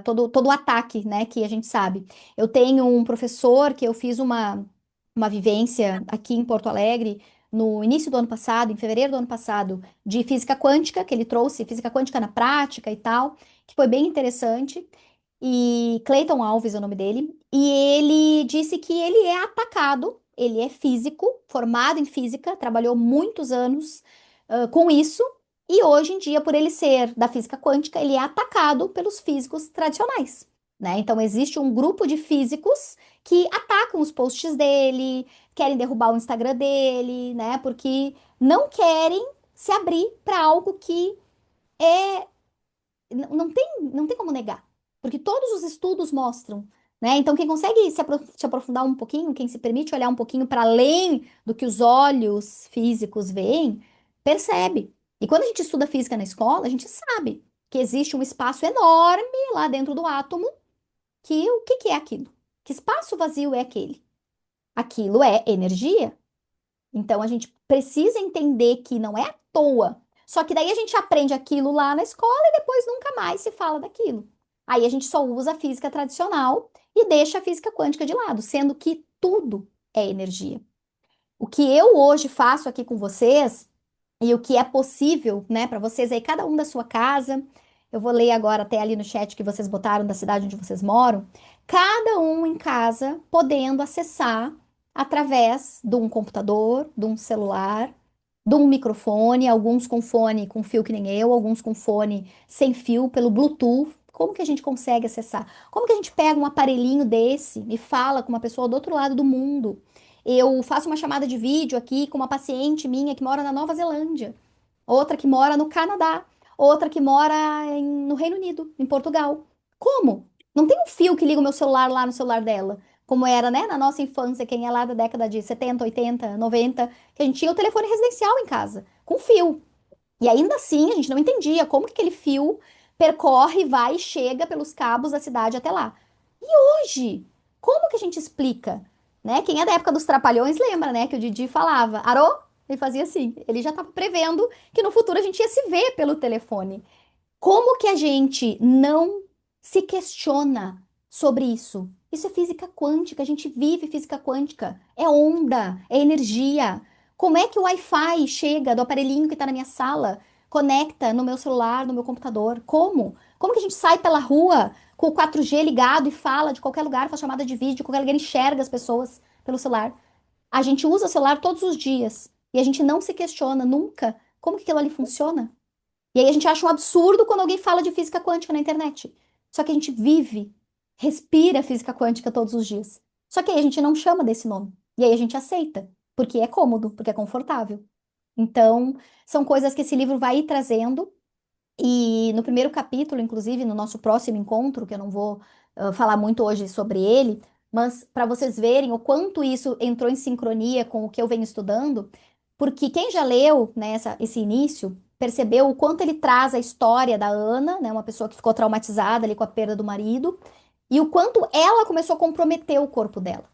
todo o ataque, né, que a gente sabe. Eu tenho um professor que eu fiz uma vivência aqui em Porto Alegre no início do ano passado, em fevereiro do ano passado, de física quântica, que ele trouxe física quântica na prática e tal, que foi bem interessante. E Clayton Alves é o nome dele. E ele disse que ele é atacado, ele é físico, formado em física, trabalhou muitos anos, com isso. E hoje em dia, por ele ser da física quântica, ele é atacado pelos físicos tradicionais, né? Então, existe um grupo de físicos que atacam os posts dele, querem derrubar o Instagram dele, né? Porque não querem se abrir para algo que é não tem como negar, porque todos os estudos mostram, né? Então, quem consegue se aprofundar um pouquinho, quem se permite olhar um pouquinho para além do que os olhos físicos veem, percebe. E quando a gente estuda física na escola, a gente sabe que existe um espaço enorme lá dentro do átomo, que o que que é aquilo? Que espaço vazio é aquele? Aquilo é energia. Então a gente precisa entender que não é à toa. Só que daí a gente aprende aquilo lá na escola e depois nunca mais se fala daquilo. Aí a gente só usa a física tradicional e deixa a física quântica de lado, sendo que tudo é energia. O que eu hoje faço aqui com vocês e o que é possível, né, para vocês aí, cada um da sua casa. Eu vou ler agora até ali no chat que vocês botaram da cidade onde vocês moram. Cada um em casa podendo acessar através de um computador, de um celular, de um microfone, alguns com fone com fio que nem eu, alguns com fone sem fio, pelo Bluetooth. Como que a gente consegue acessar? Como que a gente pega um aparelhinho desse e fala com uma pessoa do outro lado do mundo? Eu faço uma chamada de vídeo aqui com uma paciente minha que mora na Nova Zelândia, outra que mora no Canadá, outra que mora no Reino Unido, em Portugal. Como? Não tem um fio que liga o meu celular lá no celular dela, como era, né, na nossa infância, quem é lá da década de 70, 80, 90, que a gente tinha o telefone residencial em casa, com fio. E ainda assim, a gente não entendia como que aquele fio percorre, vai e chega pelos cabos da cidade até lá. Hoje, como que a gente explica? Né? Quem é da época dos Trapalhões lembra, né, que o Didi falava, Arô? Ele fazia assim. Ele já estava prevendo que no futuro a gente ia se ver pelo telefone. Como que a gente não se questiona sobre isso? Isso é física quântica, a gente vive física quântica. É onda, é energia. Como é que o Wi-Fi chega do aparelhinho que está na minha sala, conecta no meu celular, no meu computador? Como? Como que a gente sai pela rua com o 4G ligado e fala de qualquer lugar, faz chamada de vídeo, qualquer lugar enxerga as pessoas pelo celular? A gente usa o celular todos os dias e a gente não se questiona nunca como que aquilo ali funciona. E aí a gente acha um absurdo quando alguém fala de física quântica na internet. Só que a gente vive, respira física quântica todos os dias. Só que aí a gente não chama desse nome. E aí a gente aceita, porque é cômodo, porque é confortável. Então, são coisas que esse livro vai ir trazendo. E no primeiro capítulo, inclusive, no nosso próximo encontro, que eu não vou falar muito hoje sobre ele, mas para vocês verem o quanto isso entrou em sincronia com o que eu venho estudando, porque quem já leu, né, esse início percebeu o quanto ele traz a história da Ana, né, uma pessoa que ficou traumatizada ali com a perda do marido, e o quanto ela começou a comprometer o corpo dela.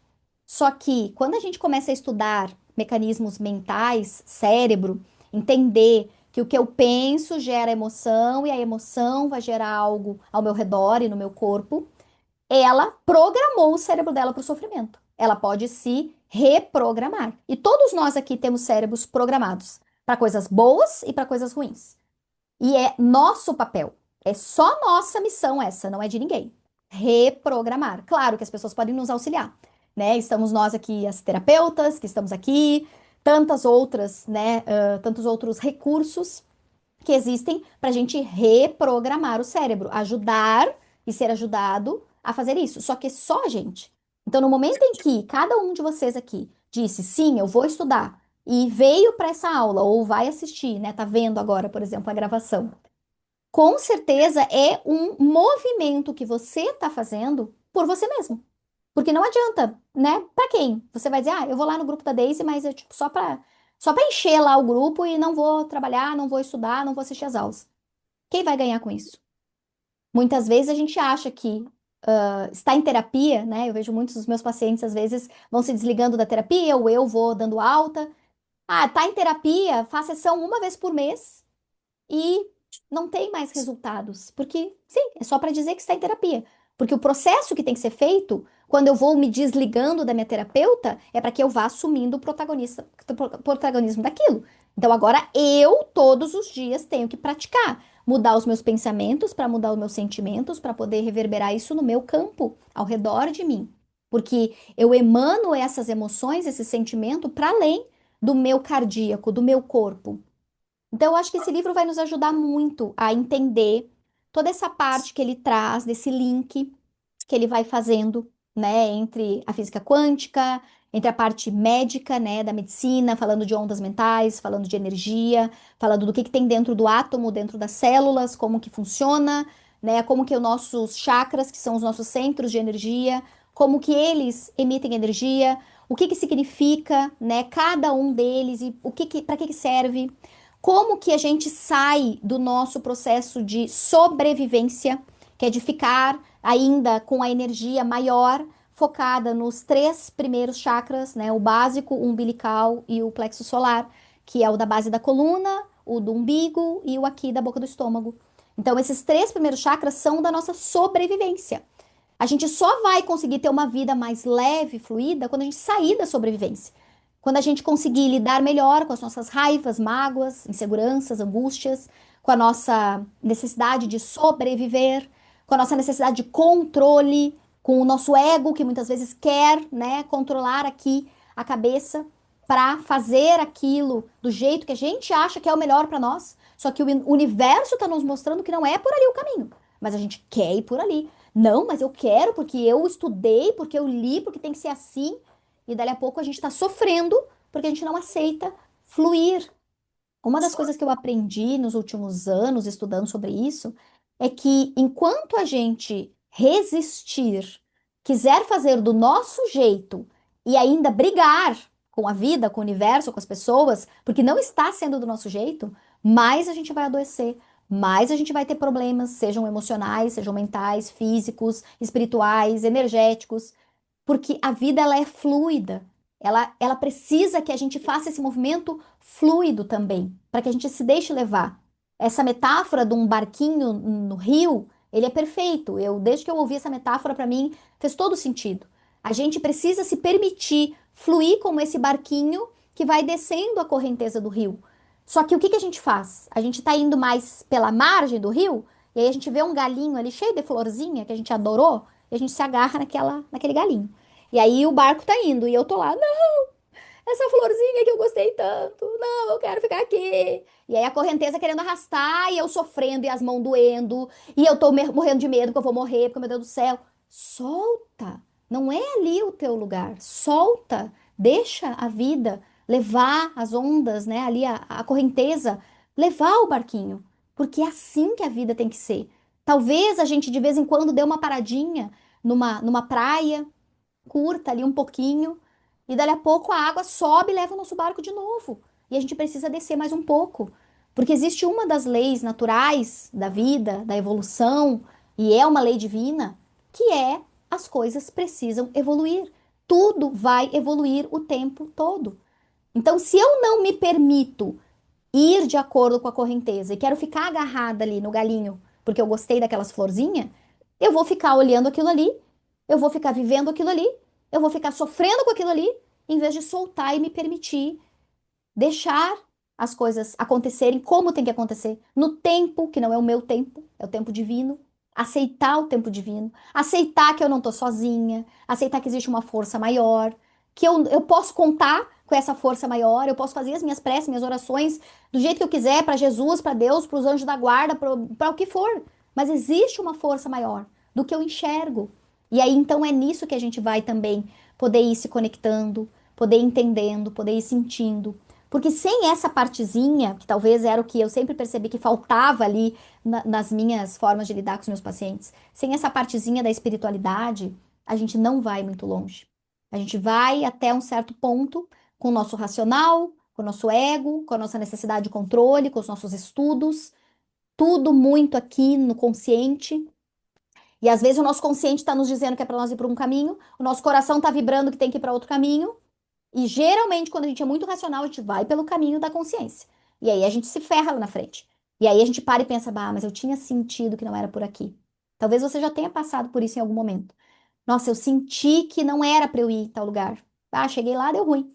Só que quando a gente começa a estudar mecanismos mentais, cérebro, entender que o que eu penso gera emoção e a emoção vai gerar algo ao meu redor e no meu corpo, ela programou o cérebro dela para o sofrimento. Ela pode se reprogramar. E todos nós aqui temos cérebros programados para coisas boas e para coisas ruins. E é nosso papel. É só nossa missão essa, não é de ninguém. Reprogramar. Claro que as pessoas podem nos auxiliar, né? Estamos nós aqui, as terapeutas, que estamos aqui, tantas outras, né? Tantos outros recursos que existem para a gente reprogramar o cérebro, ajudar e ser ajudado a fazer isso. Só que é só a gente. Então, no momento em que cada um de vocês aqui disse, sim, eu vou estudar, e veio para essa aula, ou vai assistir, né? Tá vendo agora, por exemplo, a gravação. Com certeza é um movimento que você está fazendo por você mesmo. Porque não adianta, né? Para quem? Você vai dizer, ah, eu vou lá no grupo da Daisy, mas é tipo só para encher lá o grupo e não vou trabalhar, não vou estudar, não vou assistir as aulas. Quem vai ganhar com isso? Muitas vezes a gente acha que está em terapia, né? Eu vejo muitos dos meus pacientes às vezes vão se desligando da terapia, ou eu vou dando alta. Ah, tá em terapia, faz sessão uma vez por mês e não tem mais resultados. Porque, sim, é só para dizer que está em terapia. Porque o processo que tem que ser feito, quando eu vou me desligando da minha terapeuta, é para que eu vá assumindo o protagonismo daquilo. Então, agora eu, todos os dias, tenho que praticar. Mudar os meus pensamentos para mudar os meus sentimentos, para poder reverberar isso no meu campo, ao redor de mim. Porque eu emano essas emoções, esse sentimento, para além do meu cardíaco, do meu corpo. Então, eu acho que esse livro vai nos ajudar muito a entender toda essa parte que ele traz, desse link que ele vai fazendo, né, entre a física quântica, entre a parte médica, né, da medicina, falando de ondas mentais, falando de energia, falando do que tem dentro do átomo, dentro das células, como que funciona, né, como que os nossos chakras, que são os nossos centros de energia, como que eles emitem energia, o que que significa, né, cada um deles e para que que serve. Como que a gente sai do nosso processo de sobrevivência, que é de ficar ainda com a energia maior, focada nos três primeiros chakras, né? O básico, o umbilical e o plexo solar, que é o da base da coluna, o do umbigo e o aqui da boca do estômago. Então, esses três primeiros chakras são da nossa sobrevivência. A gente só vai conseguir ter uma vida mais leve, fluida, quando a gente sair da sobrevivência. Quando a gente conseguir lidar melhor com as nossas raivas, mágoas, inseguranças, angústias, com a nossa necessidade de sobreviver, com a nossa necessidade de controle, com o nosso ego que muitas vezes quer, né, controlar aqui a cabeça para fazer aquilo do jeito que a gente acha que é o melhor para nós. Só que o universo está nos mostrando que não é por ali o caminho, mas a gente quer ir por ali. Não, mas eu quero porque eu estudei, porque eu li, porque tem que ser assim. E dali a pouco a gente está sofrendo porque a gente não aceita fluir. Uma das coisas que eu aprendi nos últimos anos estudando sobre isso é que enquanto a gente resistir, quiser fazer do nosso jeito e ainda brigar com a vida, com o universo, com as pessoas, porque não está sendo do nosso jeito, mais a gente vai adoecer, mais a gente vai ter problemas, sejam emocionais, sejam mentais, físicos, espirituais, energéticos. Porque a vida ela é fluida. Ela precisa que a gente faça esse movimento fluido também, para que a gente se deixe levar. Essa metáfora de um barquinho no rio, ele é perfeito. Desde que eu ouvi essa metáfora, para mim, fez todo sentido. A gente precisa se permitir fluir como esse barquinho que vai descendo a correnteza do rio. Só que o que que a gente faz? A gente está indo mais pela margem do rio, e aí a gente vê um galinho ali cheio de florzinha que a gente adorou, e a gente se agarra naquele galinho. E aí o barco tá indo e eu tô lá, não, essa florzinha que eu gostei tanto, não, eu quero ficar aqui. E aí a correnteza querendo arrastar e eu sofrendo e as mãos doendo, e eu tô morrendo de medo que eu vou morrer, porque meu Deus do céu. Solta, não é ali o teu lugar, solta, deixa a vida levar as ondas, né, ali a correnteza, levar o barquinho, porque é assim que a vida tem que ser. Talvez a gente de vez em quando dê uma paradinha numa praia, curta ali um pouquinho, e dali a pouco a água sobe e leva o nosso barco de novo. E a gente precisa descer mais um pouco. Porque existe uma das leis naturais da vida, da evolução, e é uma lei divina, que é as coisas precisam evoluir. Tudo vai evoluir o tempo todo. Então, se eu não me permito ir de acordo com a correnteza e quero ficar agarrada ali no galinho, porque eu gostei daquelas florzinhas, eu vou ficar olhando aquilo ali, eu vou ficar vivendo aquilo ali, eu vou ficar sofrendo com aquilo ali, em vez de soltar e me permitir deixar as coisas acontecerem como tem que acontecer, no tempo, que não é o meu tempo, é o tempo divino. Aceitar o tempo divino, aceitar que eu não estou sozinha, aceitar que existe uma força maior, que eu posso contar com essa força maior, eu posso fazer as minhas preces, minhas orações do jeito que eu quiser, para Jesus, para Deus, para os anjos da guarda, para o que for. Mas existe uma força maior do que eu enxergo. E aí então é nisso que a gente vai também poder ir se conectando, poder ir entendendo, poder ir sentindo. Porque sem essa partezinha, que talvez era o que eu sempre percebi que faltava ali nas minhas formas de lidar com os meus pacientes, sem essa partezinha da espiritualidade, a gente não vai muito longe. A gente vai até um certo ponto com o nosso racional, com o nosso ego, com a nossa necessidade de controle, com os nossos estudos, tudo muito aqui no consciente. E às vezes o nosso consciente está nos dizendo que é para nós ir para um caminho, o nosso coração está vibrando que tem que ir para outro caminho, e geralmente, quando a gente é muito racional, a gente vai pelo caminho da consciência. E aí a gente se ferra lá na frente. E aí a gente para e pensa, bah, mas eu tinha sentido que não era por aqui. Talvez você já tenha passado por isso em algum momento. Nossa, eu senti que não era para eu ir em tal lugar. Ah, cheguei lá, deu ruim.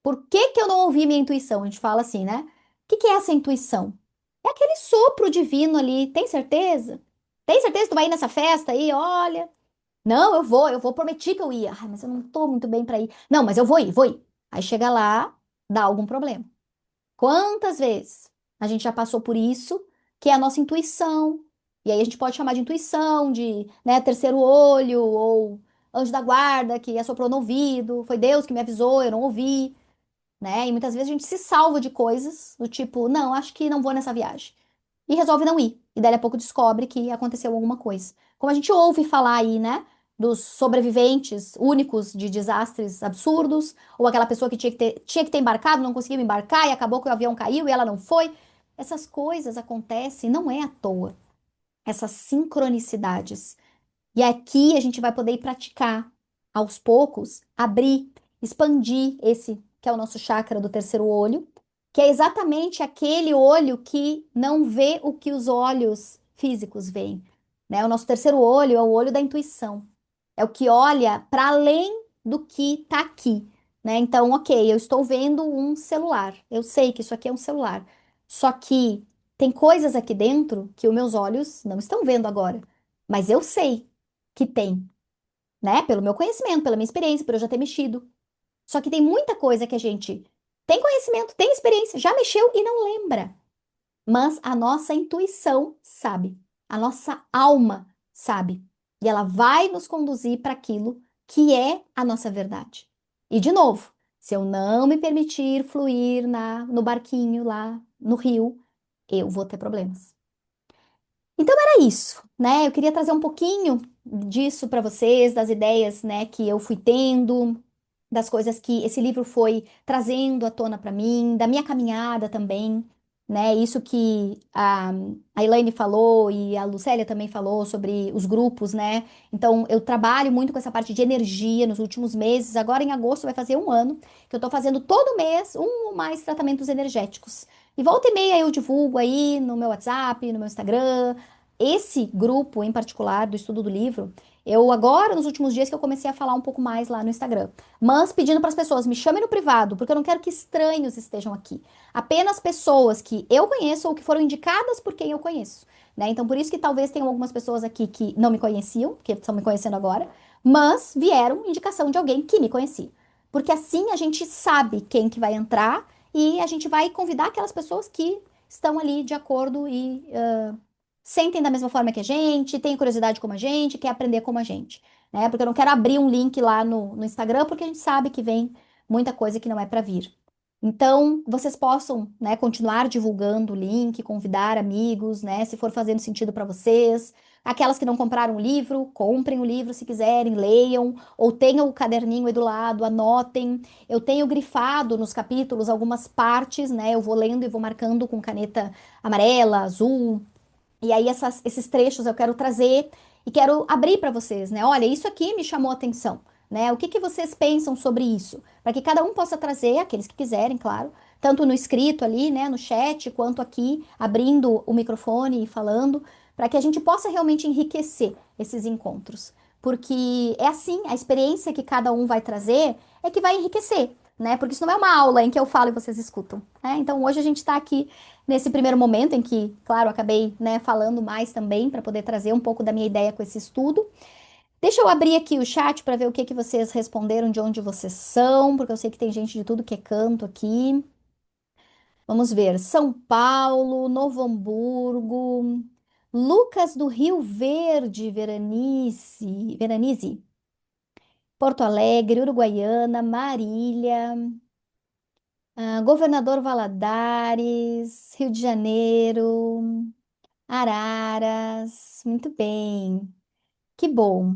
Por que que eu não ouvi minha intuição? A gente fala assim, né? O que que é essa intuição? É aquele sopro divino ali. Tem certeza? Tem certeza que tu vai ir nessa festa aí? Olha. Não, eu vou, prometi que eu ia. Ai, mas eu não tô muito bem pra ir. Não, mas eu vou ir, vou ir. Aí chega lá, dá algum problema. Quantas vezes a gente já passou por isso, que é a nossa intuição. E aí a gente pode chamar de intuição, de, né, terceiro olho, ou anjo da guarda que assoprou no ouvido, foi Deus que me avisou, eu não ouvi, né? E muitas vezes a gente se salva de coisas do tipo, não, acho que não vou nessa viagem. E resolve não ir. E daí a pouco descobre que aconteceu alguma coisa. Como a gente ouve falar aí, né? Dos sobreviventes únicos de desastres absurdos, ou aquela pessoa que tinha que ter embarcado, não conseguiu embarcar e acabou que o avião caiu e ela não foi. Essas coisas acontecem, não é à toa. Essas sincronicidades. E aqui a gente vai poder ir praticar, aos poucos, abrir, expandir esse que é o nosso chakra do terceiro olho, que é exatamente aquele olho que não vê o que os olhos físicos veem, né? O nosso terceiro olho é o olho da intuição. É o que olha para além do que está aqui, né? Então, ok, eu estou vendo um celular. Eu sei que isso aqui é um celular. Só que tem coisas aqui dentro que os meus olhos não estão vendo agora. Mas eu sei que tem, né? Pelo meu conhecimento, pela minha experiência, por eu já ter mexido. Só que tem muita coisa que a gente tem conhecimento, tem experiência, já mexeu e não lembra. Mas a nossa intuição sabe, a nossa alma sabe. E ela vai nos conduzir para aquilo que é a nossa verdade. E de novo, se eu não me permitir fluir no barquinho lá no rio, eu vou ter problemas. Então era isso, né? Eu queria trazer um pouquinho disso para vocês, das ideias, né, que eu fui tendo, das coisas que esse livro foi trazendo à tona para mim, da minha caminhada também, né? Isso que a Elaine falou e a Lucélia também falou sobre os grupos, né? Então eu trabalho muito com essa parte de energia nos últimos meses. Agora em agosto vai fazer um ano que eu tô fazendo todo mês um ou mais tratamentos energéticos. E volta e meia eu divulgo aí no meu WhatsApp, no meu Instagram. Esse grupo em particular do estudo do livro, eu agora, nos últimos dias, que eu comecei a falar um pouco mais lá no Instagram. Mas pedindo para as pessoas, me chamem no privado, porque eu não quero que estranhos estejam aqui. Apenas pessoas que eu conheço ou que foram indicadas por quem eu conheço, né? Então, por isso que talvez tenham algumas pessoas aqui que não me conheciam, que estão me conhecendo agora, mas vieram indicação de alguém que me conhecia. Porque assim a gente sabe quem que vai entrar e a gente vai convidar aquelas pessoas que estão ali de acordo e sentem da mesma forma que a gente, têm curiosidade como a gente, quer aprender como a gente, né? Porque eu não quero abrir um link lá no Instagram, porque a gente sabe que vem muita coisa que não é para vir. Então, vocês possam, né, continuar divulgando o link, convidar amigos, né, se for fazendo sentido para vocês. Aquelas que não compraram o livro, comprem o livro se quiserem, leiam, ou tenham o caderninho aí do lado, anotem. Eu tenho grifado nos capítulos algumas partes, né, eu vou lendo e vou marcando com caneta amarela, azul, e aí esses trechos eu quero trazer e quero abrir para vocês, né? Olha, isso aqui me chamou a atenção, né? O que que vocês pensam sobre isso? Para que cada um possa trazer, aqueles que quiserem, claro, tanto no escrito ali, né, no chat, quanto aqui, abrindo o microfone e falando, para que a gente possa realmente enriquecer esses encontros. Porque é assim, a experiência que cada um vai trazer é que vai enriquecer, né? Porque isso não é uma aula em que eu falo e vocês escutam, né? Então hoje a gente está aqui nesse primeiro momento em que, claro, acabei, né, falando mais também para poder trazer um pouco da minha ideia com esse estudo. Deixa eu abrir aqui o chat para ver o que que vocês responderam, de onde vocês são, porque eu sei que tem gente de tudo que é canto aqui. Vamos ver. São Paulo, Novo Hamburgo, Lucas do Rio Verde, Veranize, Porto Alegre, Uruguaiana, Marília, Governador Valadares, Rio de Janeiro. Araras, muito bem. Que bom.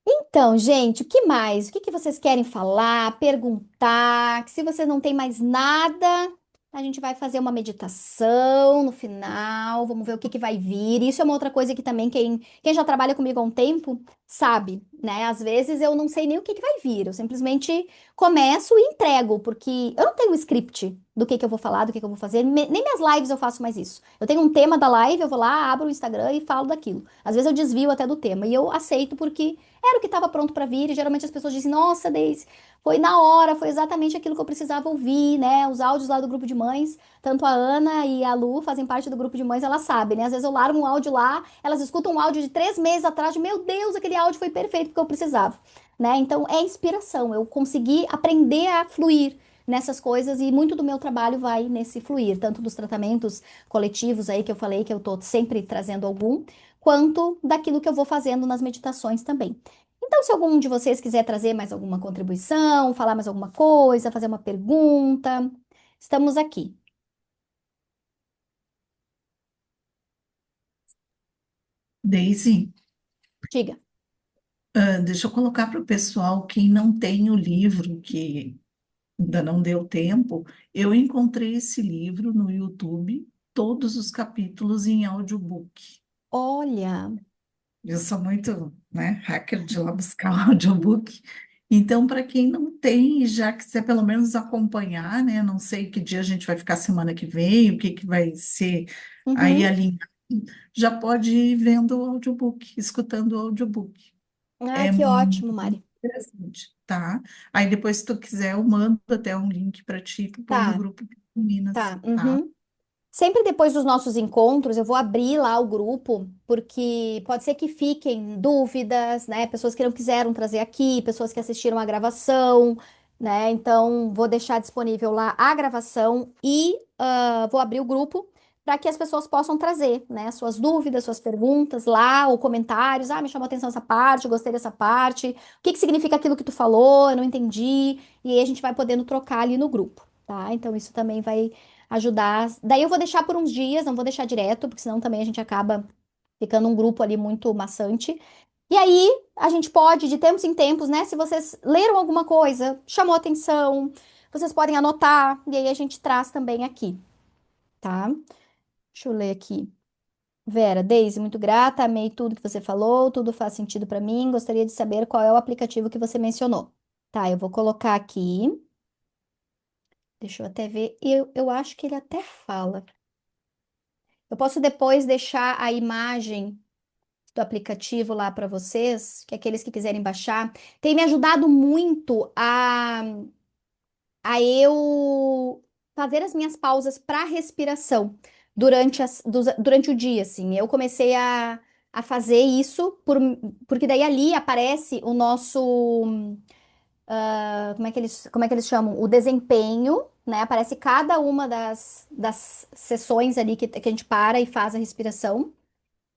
Então, gente, o que mais? O que que vocês querem falar, perguntar? Que se vocês não têm mais nada, a gente vai fazer uma meditação no final, vamos ver o que que vai vir. Isso é uma outra coisa que também quem já trabalha comigo há um tempo sabe, né? Às vezes eu não sei nem o que que vai vir, eu simplesmente começo e entrego, porque eu não tenho um script do que eu vou falar, do que eu vou fazer, nem minhas lives eu faço mais isso. Eu tenho um tema da live, eu vou lá, abro o Instagram e falo daquilo. Às vezes eu desvio até do tema e eu aceito porque era o que estava pronto para vir, e geralmente as pessoas dizem, nossa, Deise, foi na hora, foi exatamente aquilo que eu precisava ouvir, né? Os áudios lá do grupo de mães, tanto a Ana e a Lu fazem parte do grupo de mães, elas sabem, né? Às vezes eu largo um áudio lá, elas escutam um áudio de 3 meses atrás, de, meu Deus, aquele áudio foi perfeito porque eu precisava, né? Então é inspiração, eu consegui aprender a fluir nessas coisas e muito do meu trabalho vai nesse fluir, tanto dos tratamentos coletivos aí que eu falei que eu tô sempre trazendo algum, quanto daquilo que eu vou fazendo nas meditações também. Então, se algum de vocês quiser trazer mais alguma contribuição, falar mais alguma coisa, fazer uma pergunta, estamos aqui. Daisy, Diga. deixa eu colocar para o pessoal, quem não tem o livro, que ainda não deu tempo, eu encontrei esse livro no YouTube, todos os capítulos em audiobook. Olha, Eu sou muito, né, hacker de ir lá buscar o audiobook. Então, para quem não tem, já quiser pelo menos acompanhar, né? Não sei que dia a gente vai ficar semana que vem, o que que vai ser aí uhum. ali, já pode ir vendo o audiobook, escutando o audiobook. Ah, É que muito ótimo, Mari. interessante, tá? Aí depois, se tu quiser, eu mando até um link para ti, tu põe no Tá, grupo de meninas, tá. tá? Uhum. Sempre depois dos nossos encontros, eu vou abrir lá o grupo, porque pode ser que fiquem dúvidas, né? Pessoas que não quiseram trazer aqui, pessoas que assistiram a gravação, né? Então, vou deixar disponível lá a gravação e vou abrir o grupo para que as pessoas possam trazer, né? Suas dúvidas, suas perguntas lá, ou comentários. Ah, me chamou a atenção essa parte, gostei dessa parte. O que que significa aquilo que tu falou? Eu não entendi. E aí a gente vai podendo trocar ali no grupo, tá? Então, isso também vai ajudar. Daí eu vou deixar por uns dias, não vou deixar direto, porque senão também a gente acaba ficando um grupo ali muito maçante. E aí a gente pode, de tempos em tempos, né? Se vocês leram alguma coisa, chamou atenção, vocês podem anotar, e aí a gente traz também aqui, tá? Deixa eu ler aqui. Vera, Deise, muito grata, amei tudo que você falou, tudo faz sentido para mim. Gostaria de saber qual é o aplicativo que você mencionou. Tá, eu vou colocar aqui. Deixa eu até ver. Eu acho que ele até fala. Eu posso depois deixar a imagem do aplicativo lá para vocês, que aqueles que quiserem baixar. Tem me ajudado muito a eu fazer as minhas pausas para respiração durante o dia, assim. Eu comecei a fazer isso porque daí ali aparece o nosso, como é que eles chamam? O desempenho, né? Aparece cada uma das sessões ali que a gente para e faz a respiração.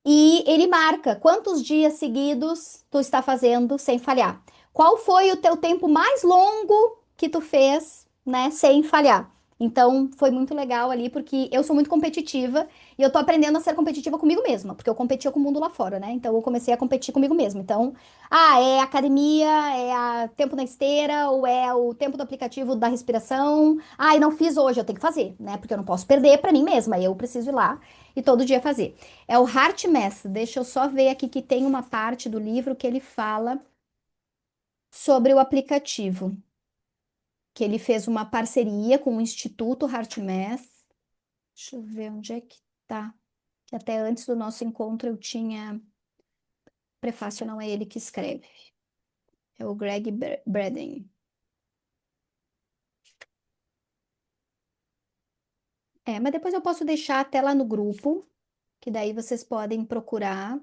E ele marca quantos dias seguidos tu está fazendo sem falhar. Qual foi o teu tempo mais longo que tu fez né, sem falhar. Então, foi muito legal ali, porque eu sou muito competitiva e eu tô aprendendo a ser competitiva comigo mesma, porque eu competia com o mundo lá fora, né? Então, eu comecei a competir comigo mesma. Então, é academia, é a tempo na esteira, ou é o tempo do aplicativo da respiração. E não fiz hoje, eu tenho que fazer, né? Porque eu não posso perder pra mim mesma, eu preciso ir lá e todo dia fazer. É o Heart Math. Deixa eu só ver aqui que tem uma parte do livro que ele fala sobre o aplicativo, que ele fez uma parceria com o Instituto HeartMath. Deixa eu ver onde é que tá. Que até antes do nosso encontro eu tinha. Prefácio não é ele que escreve, é o Greg Braden. Mas depois eu posso deixar até lá no grupo, que daí vocês podem procurar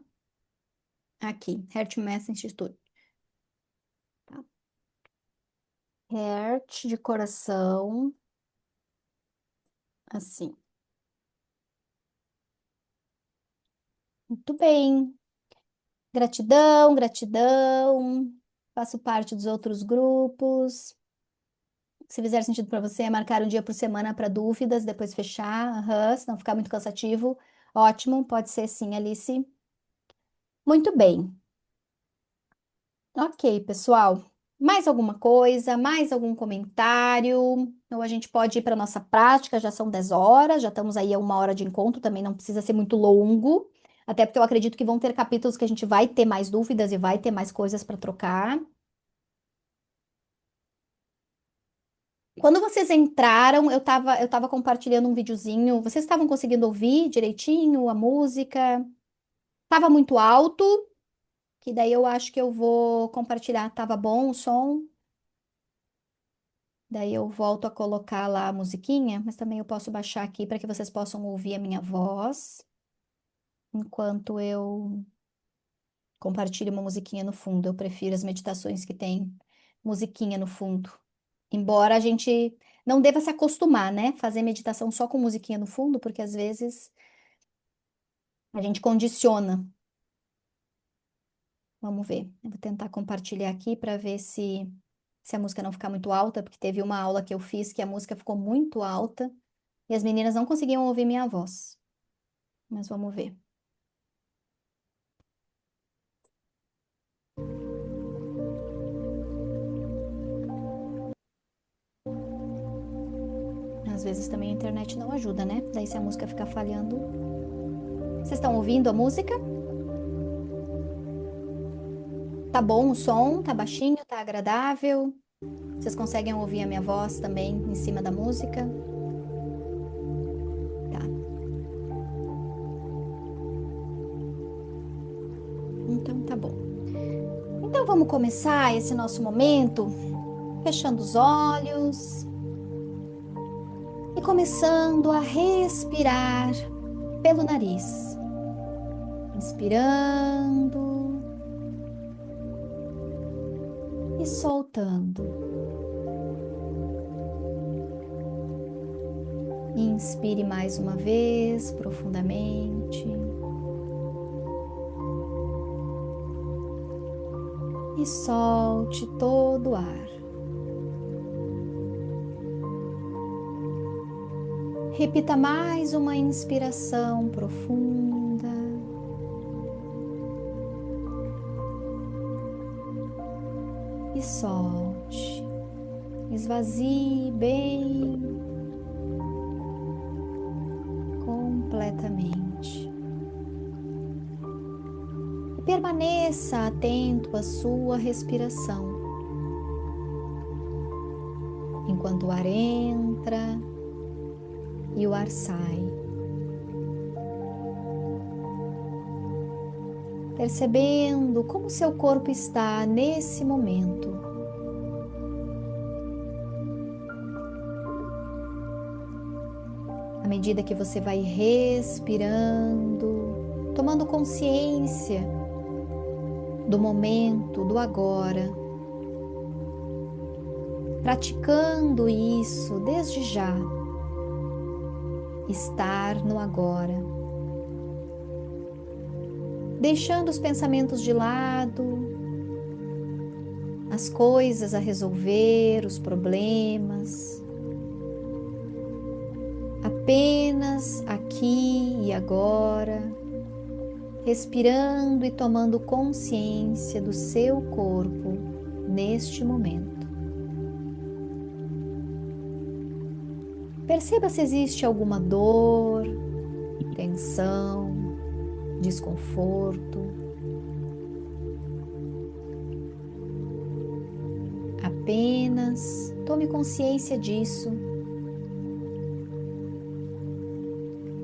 aqui, HeartMath Institute. Tá? Heart de coração, assim. Muito bem. Gratidão, gratidão. Faço parte dos outros grupos. Se fizer sentido para você, é marcar um dia por semana para dúvidas, depois fechar. Aham, se não ficar muito cansativo. Ótimo, pode ser sim, Alice. Muito bem. Ok, pessoal. Mais alguma coisa? Mais algum comentário? Ou a gente pode ir para nossa prática? Já são 10 horas, já estamos aí a 1 hora de encontro, também não precisa ser muito longo. Até porque eu acredito que vão ter capítulos que a gente vai ter mais dúvidas e vai ter mais coisas para trocar. Quando vocês entraram, eu tava compartilhando um videozinho. Vocês estavam conseguindo ouvir direitinho a música? Tava muito alto, que daí eu acho que eu vou compartilhar. Tava bom o som? Daí eu volto a colocar lá a musiquinha, mas também eu posso baixar aqui para que vocês possam ouvir a minha voz, enquanto eu compartilho uma musiquinha no fundo. Eu prefiro as meditações que tem musiquinha no fundo. Embora a gente não deva se acostumar, né? Fazer meditação só com musiquinha no fundo, porque às vezes a gente condiciona. Vamos ver. Eu vou tentar compartilhar aqui para ver se a música não ficar muito alta, porque teve uma aula que eu fiz que a música ficou muito alta e as meninas não conseguiam ouvir minha voz. Mas vamos ver. Às vezes também a internet não ajuda, né? Daí se a música ficar falhando. Vocês estão ouvindo a música? Tá bom o som? Tá baixinho? Tá agradável? Vocês conseguem ouvir a minha voz também em cima da música? Tá. Então tá bom. Então vamos começar esse nosso momento fechando os olhos e começando a respirar pelo nariz. Inspirando e soltando. Inspire mais uma vez profundamente. E solte todo o ar. Repita mais uma inspiração profunda. E solte. Esvazie bem completamente. E permaneça atento à sua respiração. Enquanto o ar entra e o ar sai. Percebendo como seu corpo está nesse momento. À medida que você vai respirando, tomando consciência do momento, do agora, praticando isso desde já, estar no agora. Deixando os pensamentos de lado, a as coisas a resolver, os problemas. Apenas aqui e agora, respirando e tomando consciência do seu corpo neste momento. Perceba se existe alguma dor, tensão, desconforto. Apenas tome consciência disso.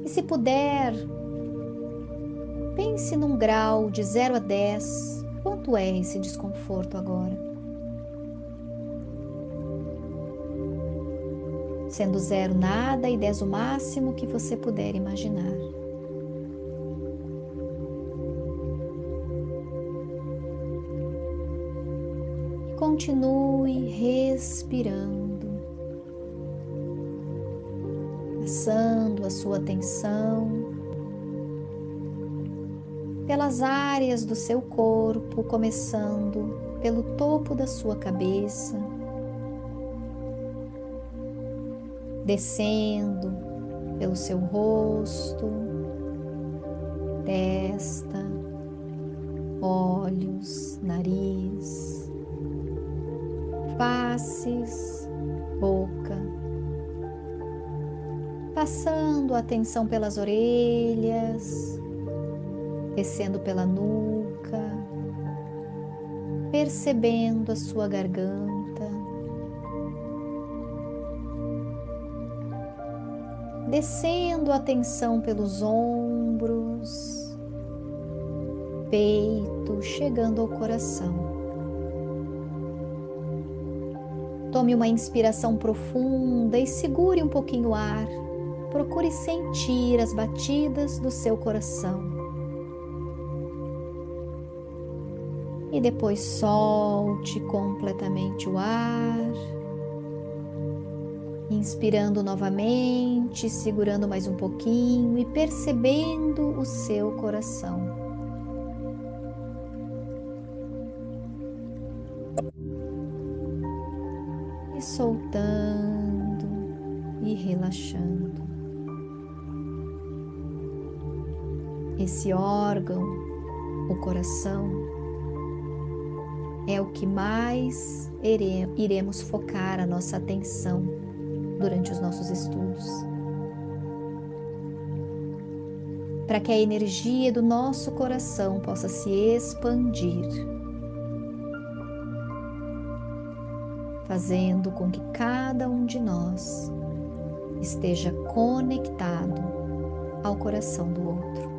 E se puder, pense num grau de 0 a 10. Quanto é esse desconforto agora? Sendo 0 nada e 10 o máximo que você puder imaginar. Continue respirando, passando a sua atenção pelas áreas do seu corpo, começando pelo topo da sua cabeça, descendo pelo seu rosto, testa, olhos, nariz, faces, boca, passando a atenção pelas orelhas, descendo pela nuca, percebendo a sua garganta, descendo a atenção pelos ombros, peito, chegando ao coração. Tome uma inspiração profunda e segure um pouquinho o ar. Procure sentir as batidas do seu coração. E depois solte completamente o ar. Inspirando novamente, segurando mais um pouquinho e percebendo o seu coração. E soltando e relaxando. Esse órgão, o coração, é o que mais iremos focar a nossa atenção durante os nossos estudos. Para que a energia do nosso coração possa se expandir, fazendo com que cada um de nós esteja conectado ao coração do outro.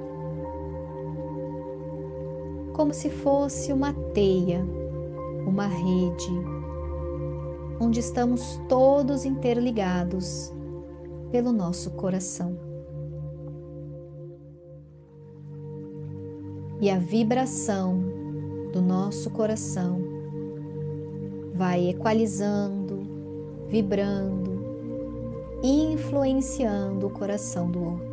Como se fosse uma teia, uma rede, onde estamos todos interligados pelo nosso coração. E a vibração do nosso coração vai equalizando, vibrando, influenciando o coração do outro.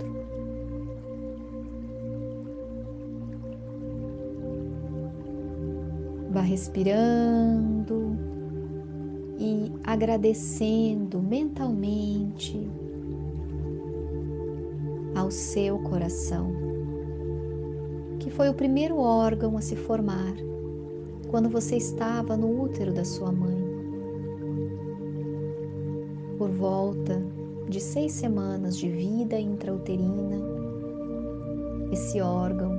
Vá respirando e agradecendo mentalmente ao seu coração, que foi o primeiro órgão a se formar quando você estava no útero da sua mãe. Por volta de 6 semanas de vida intrauterina, esse órgão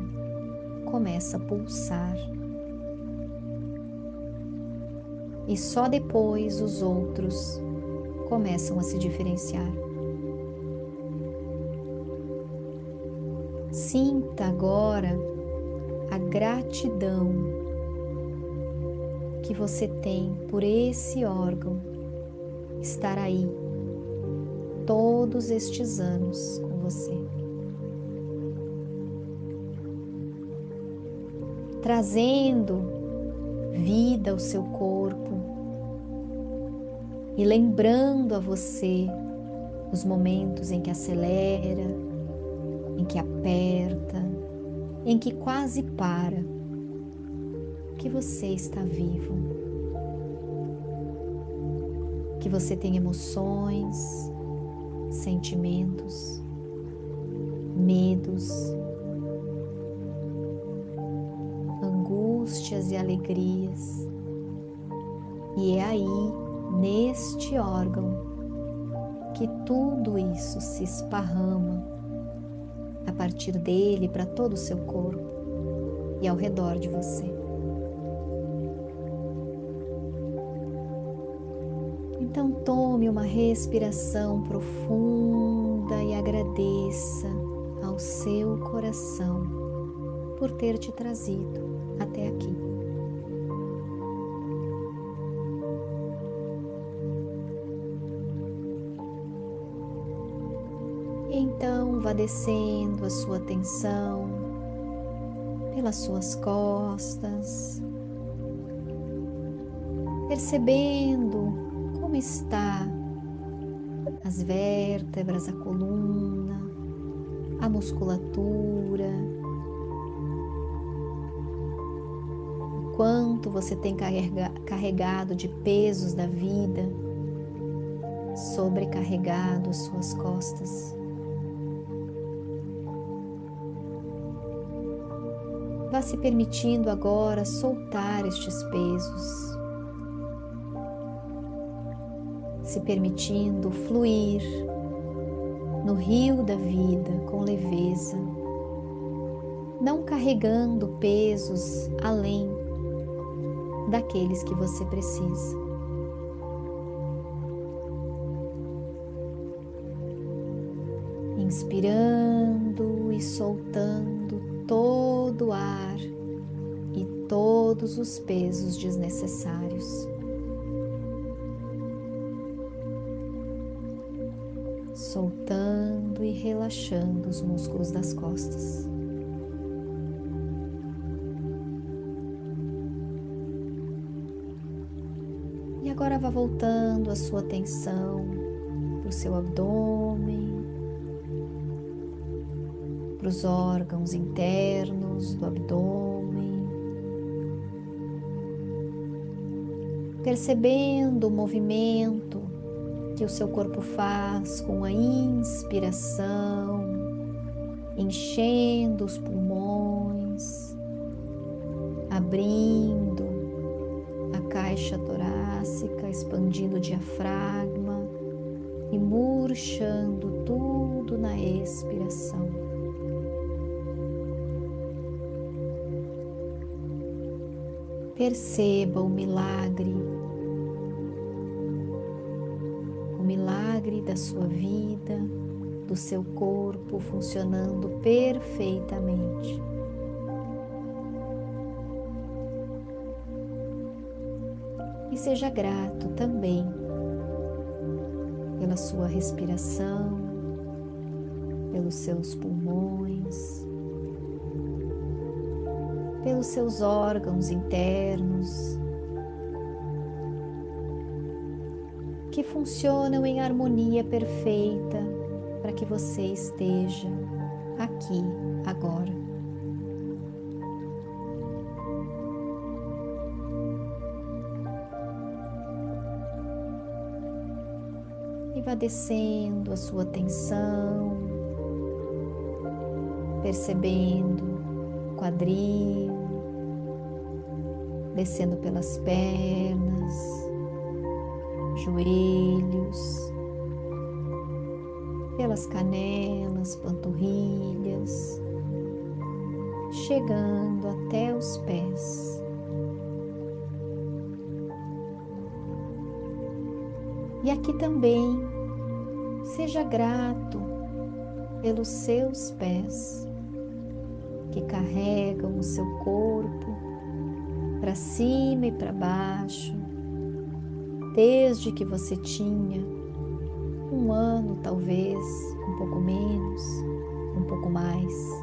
começa a pulsar. E só depois os outros começam a se diferenciar. Sinta agora a gratidão que você tem por esse órgão estar aí todos estes anos com você, trazendo vida ao seu corpo e lembrando a você os momentos em que acelera, em que aperta, em que quase para, que você está vivo, que você tem emoções, sentimentos, medos, angústias e alegrias. E é aí, neste órgão, que tudo isso se esparrama a partir dele para todo o seu corpo e ao redor de você. Então tome uma respiração profunda e agradeça ao seu coração por ter te trazido até aqui. Então vá descendo a sua atenção pelas suas costas, percebendo como está as vértebras, a coluna, a musculatura, o quanto você tem carregado de pesos da vida, sobrecarregado as suas costas. Vá se permitindo agora soltar estes pesos, se permitindo fluir no rio da vida com leveza, não carregando pesos além daqueles que você precisa. Inspirando e soltando todo o ar e todos os pesos desnecessários. Soltando e relaxando os músculos das costas. E agora vá voltando a sua atenção para o seu abdômen, para os órgãos internos do abdômen, percebendo o movimento que o seu corpo faz com a inspiração, enchendo os pulmões, abrindo a caixa torácica, expandindo o diafragma e murchando tudo na expiração. Perceba o milagre da sua vida, do seu corpo funcionando perfeitamente. E seja grato também pela sua respiração, pelos seus pulmões, pelos seus órgãos internos, que funcionam em harmonia perfeita para que você esteja aqui agora. E vá descendo a sua atenção, percebendo o quadril, descendo pelas pernas, joelhos, pelas canelas, panturrilhas, chegando até os pés. E aqui também, seja grato pelos seus pés, que carregam o seu corpo para cima e para baixo, desde que você tinha 1 ano, talvez, um pouco menos, um pouco mais,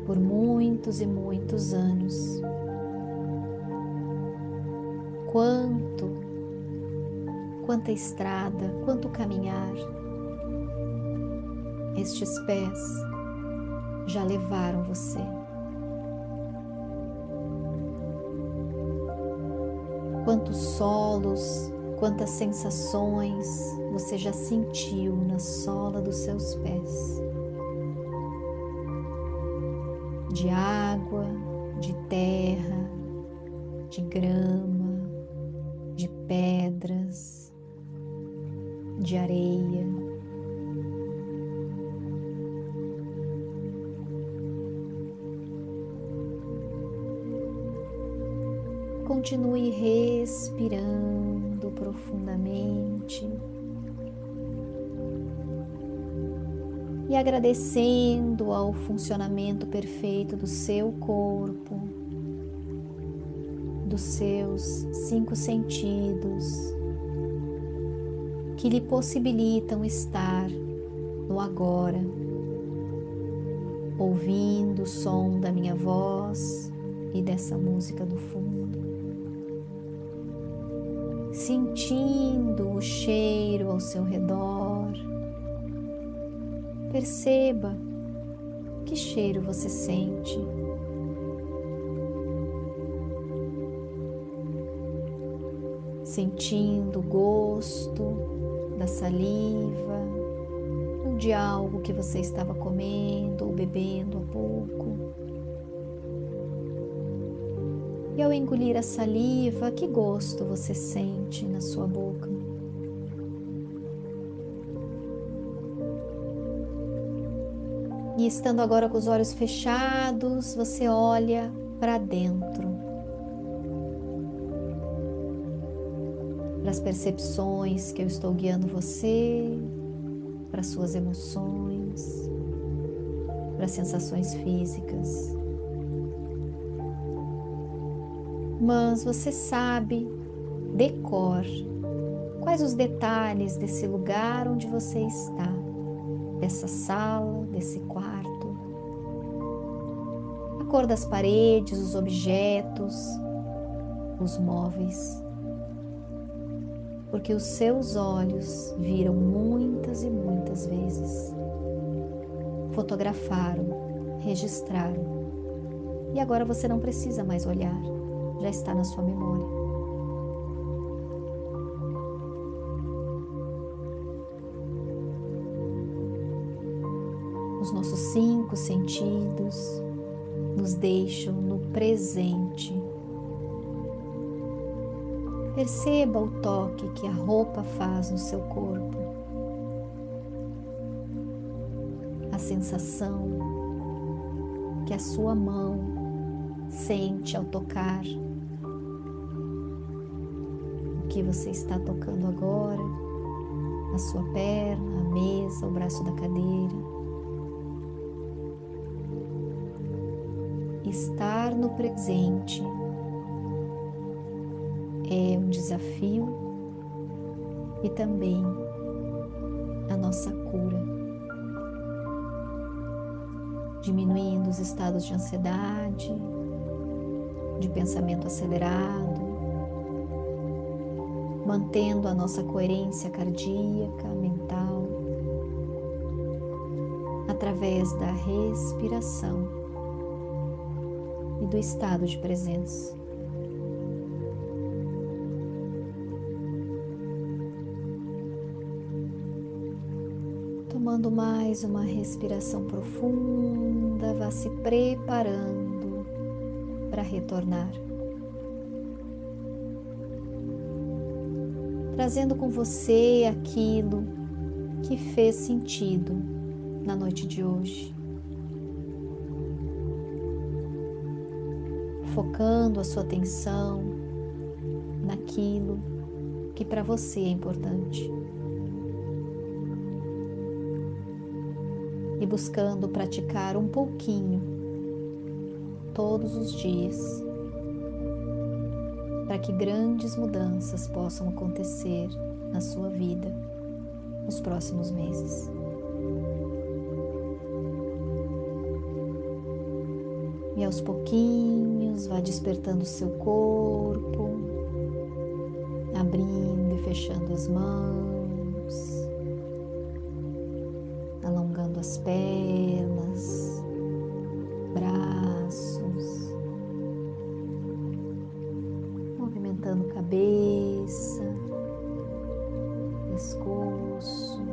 por muitos e muitos anos. Quanta estrada, quanto caminhar estes pés já levaram você. quantos solos, quantas sensações você já sentiu na sola dos seus pés. De água, de terra, de grama, de pedras, de areia. Continue respirando profundamente e agradecendo ao funcionamento perfeito do seu corpo, dos seus 5 sentidos, que lhe possibilitam estar no agora, ouvindo o som da minha voz e dessa música do fundo, sentindo o cheiro ao seu redor. Perceba que cheiro você sente. Sentindo o gosto da saliva ou de algo que você estava comendo ou bebendo há pouco. E ao engolir a saliva, que gosto você sente na sua boca? E estando agora com os olhos fechados, você olha para dentro, para as percepções que eu estou guiando você, para as suas emoções, para as sensações físicas. Mas você sabe de cor quais os detalhes desse lugar onde você está, dessa sala, desse quarto, a cor das paredes, os objetos, os móveis, porque os seus olhos viram muitas e muitas vezes, fotografaram, registraram, e agora você não precisa mais olhar. Já está na sua memória. Os nossos 5 sentidos nos deixam no presente. Perceba o toque que a roupa faz no seu corpo, a sensação que a sua mão sente ao tocar o que você está tocando agora, a sua perna, a mesa, o braço da cadeira. Estar no presente é um desafio e também a nossa cura, diminuindo os estados de ansiedade, de pensamento acelerado, mantendo a nossa coerência cardíaca, mental, através da respiração e do estado de presença. Tomando mais uma respiração profunda, vá se preparando para retornar. Trazendo com você aquilo que fez sentido na noite de hoje. Focando a sua atenção naquilo que para você é importante. E buscando praticar um pouquinho todos os dias, para que grandes mudanças possam acontecer na sua vida nos próximos meses. E aos pouquinhos vá despertando o seu corpo, abrindo e fechando as mãos, alongando as pernas, braços, levantando cabeça, pescoço.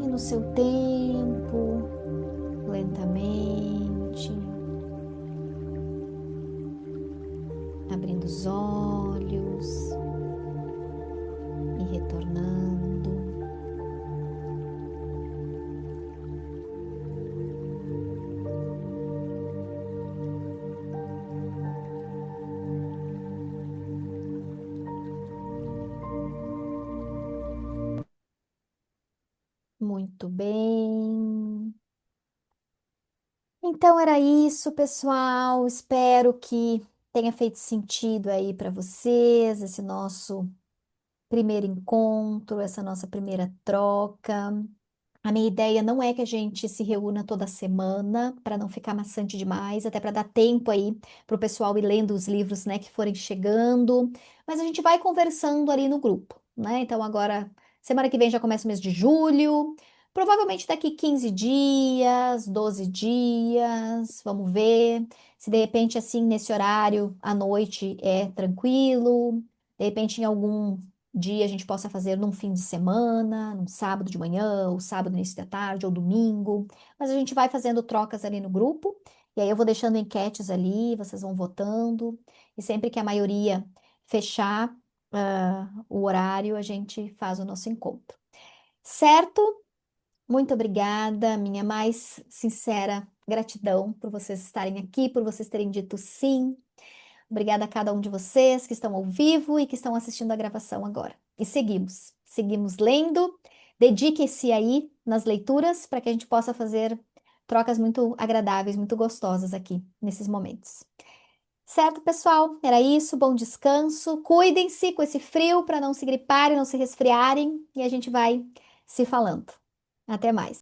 E no seu tempo, lentamente, abrindo os olhos e retornando. Muito bem. Então era isso, pessoal. Espero que tenha feito sentido aí para vocês esse nosso primeiro encontro, essa nossa primeira troca. A minha ideia não é que a gente se reúna toda semana para não ficar maçante demais, até para dar tempo aí para o pessoal ir lendo os livros, né, que forem chegando. Mas a gente vai conversando ali no grupo, né? Então agora, semana que vem já começa o mês de julho. Provavelmente daqui 15 dias, 12 dias, vamos ver. Se de repente, assim, nesse horário, à noite é tranquilo. De repente, em algum dia a gente possa fazer num fim de semana, num sábado de manhã, ou sábado no início da tarde, ou domingo. Mas a gente vai fazendo trocas ali no grupo, e aí eu vou deixando enquetes ali, vocês vão votando, e sempre que a maioria fechar, o horário, a gente faz o nosso encontro. Certo? Muito obrigada, minha mais sincera gratidão por vocês estarem aqui, por vocês terem dito sim. Obrigada a cada um de vocês que estão ao vivo e que estão assistindo a gravação agora. E seguimos lendo. Dedique-se aí nas leituras para que a gente possa fazer trocas muito agradáveis, muito gostosas aqui nesses momentos. Certo, pessoal? Era isso. Bom descanso. Cuidem-se com esse frio para não se griparem, não se resfriarem e a gente vai se falando. Até mais.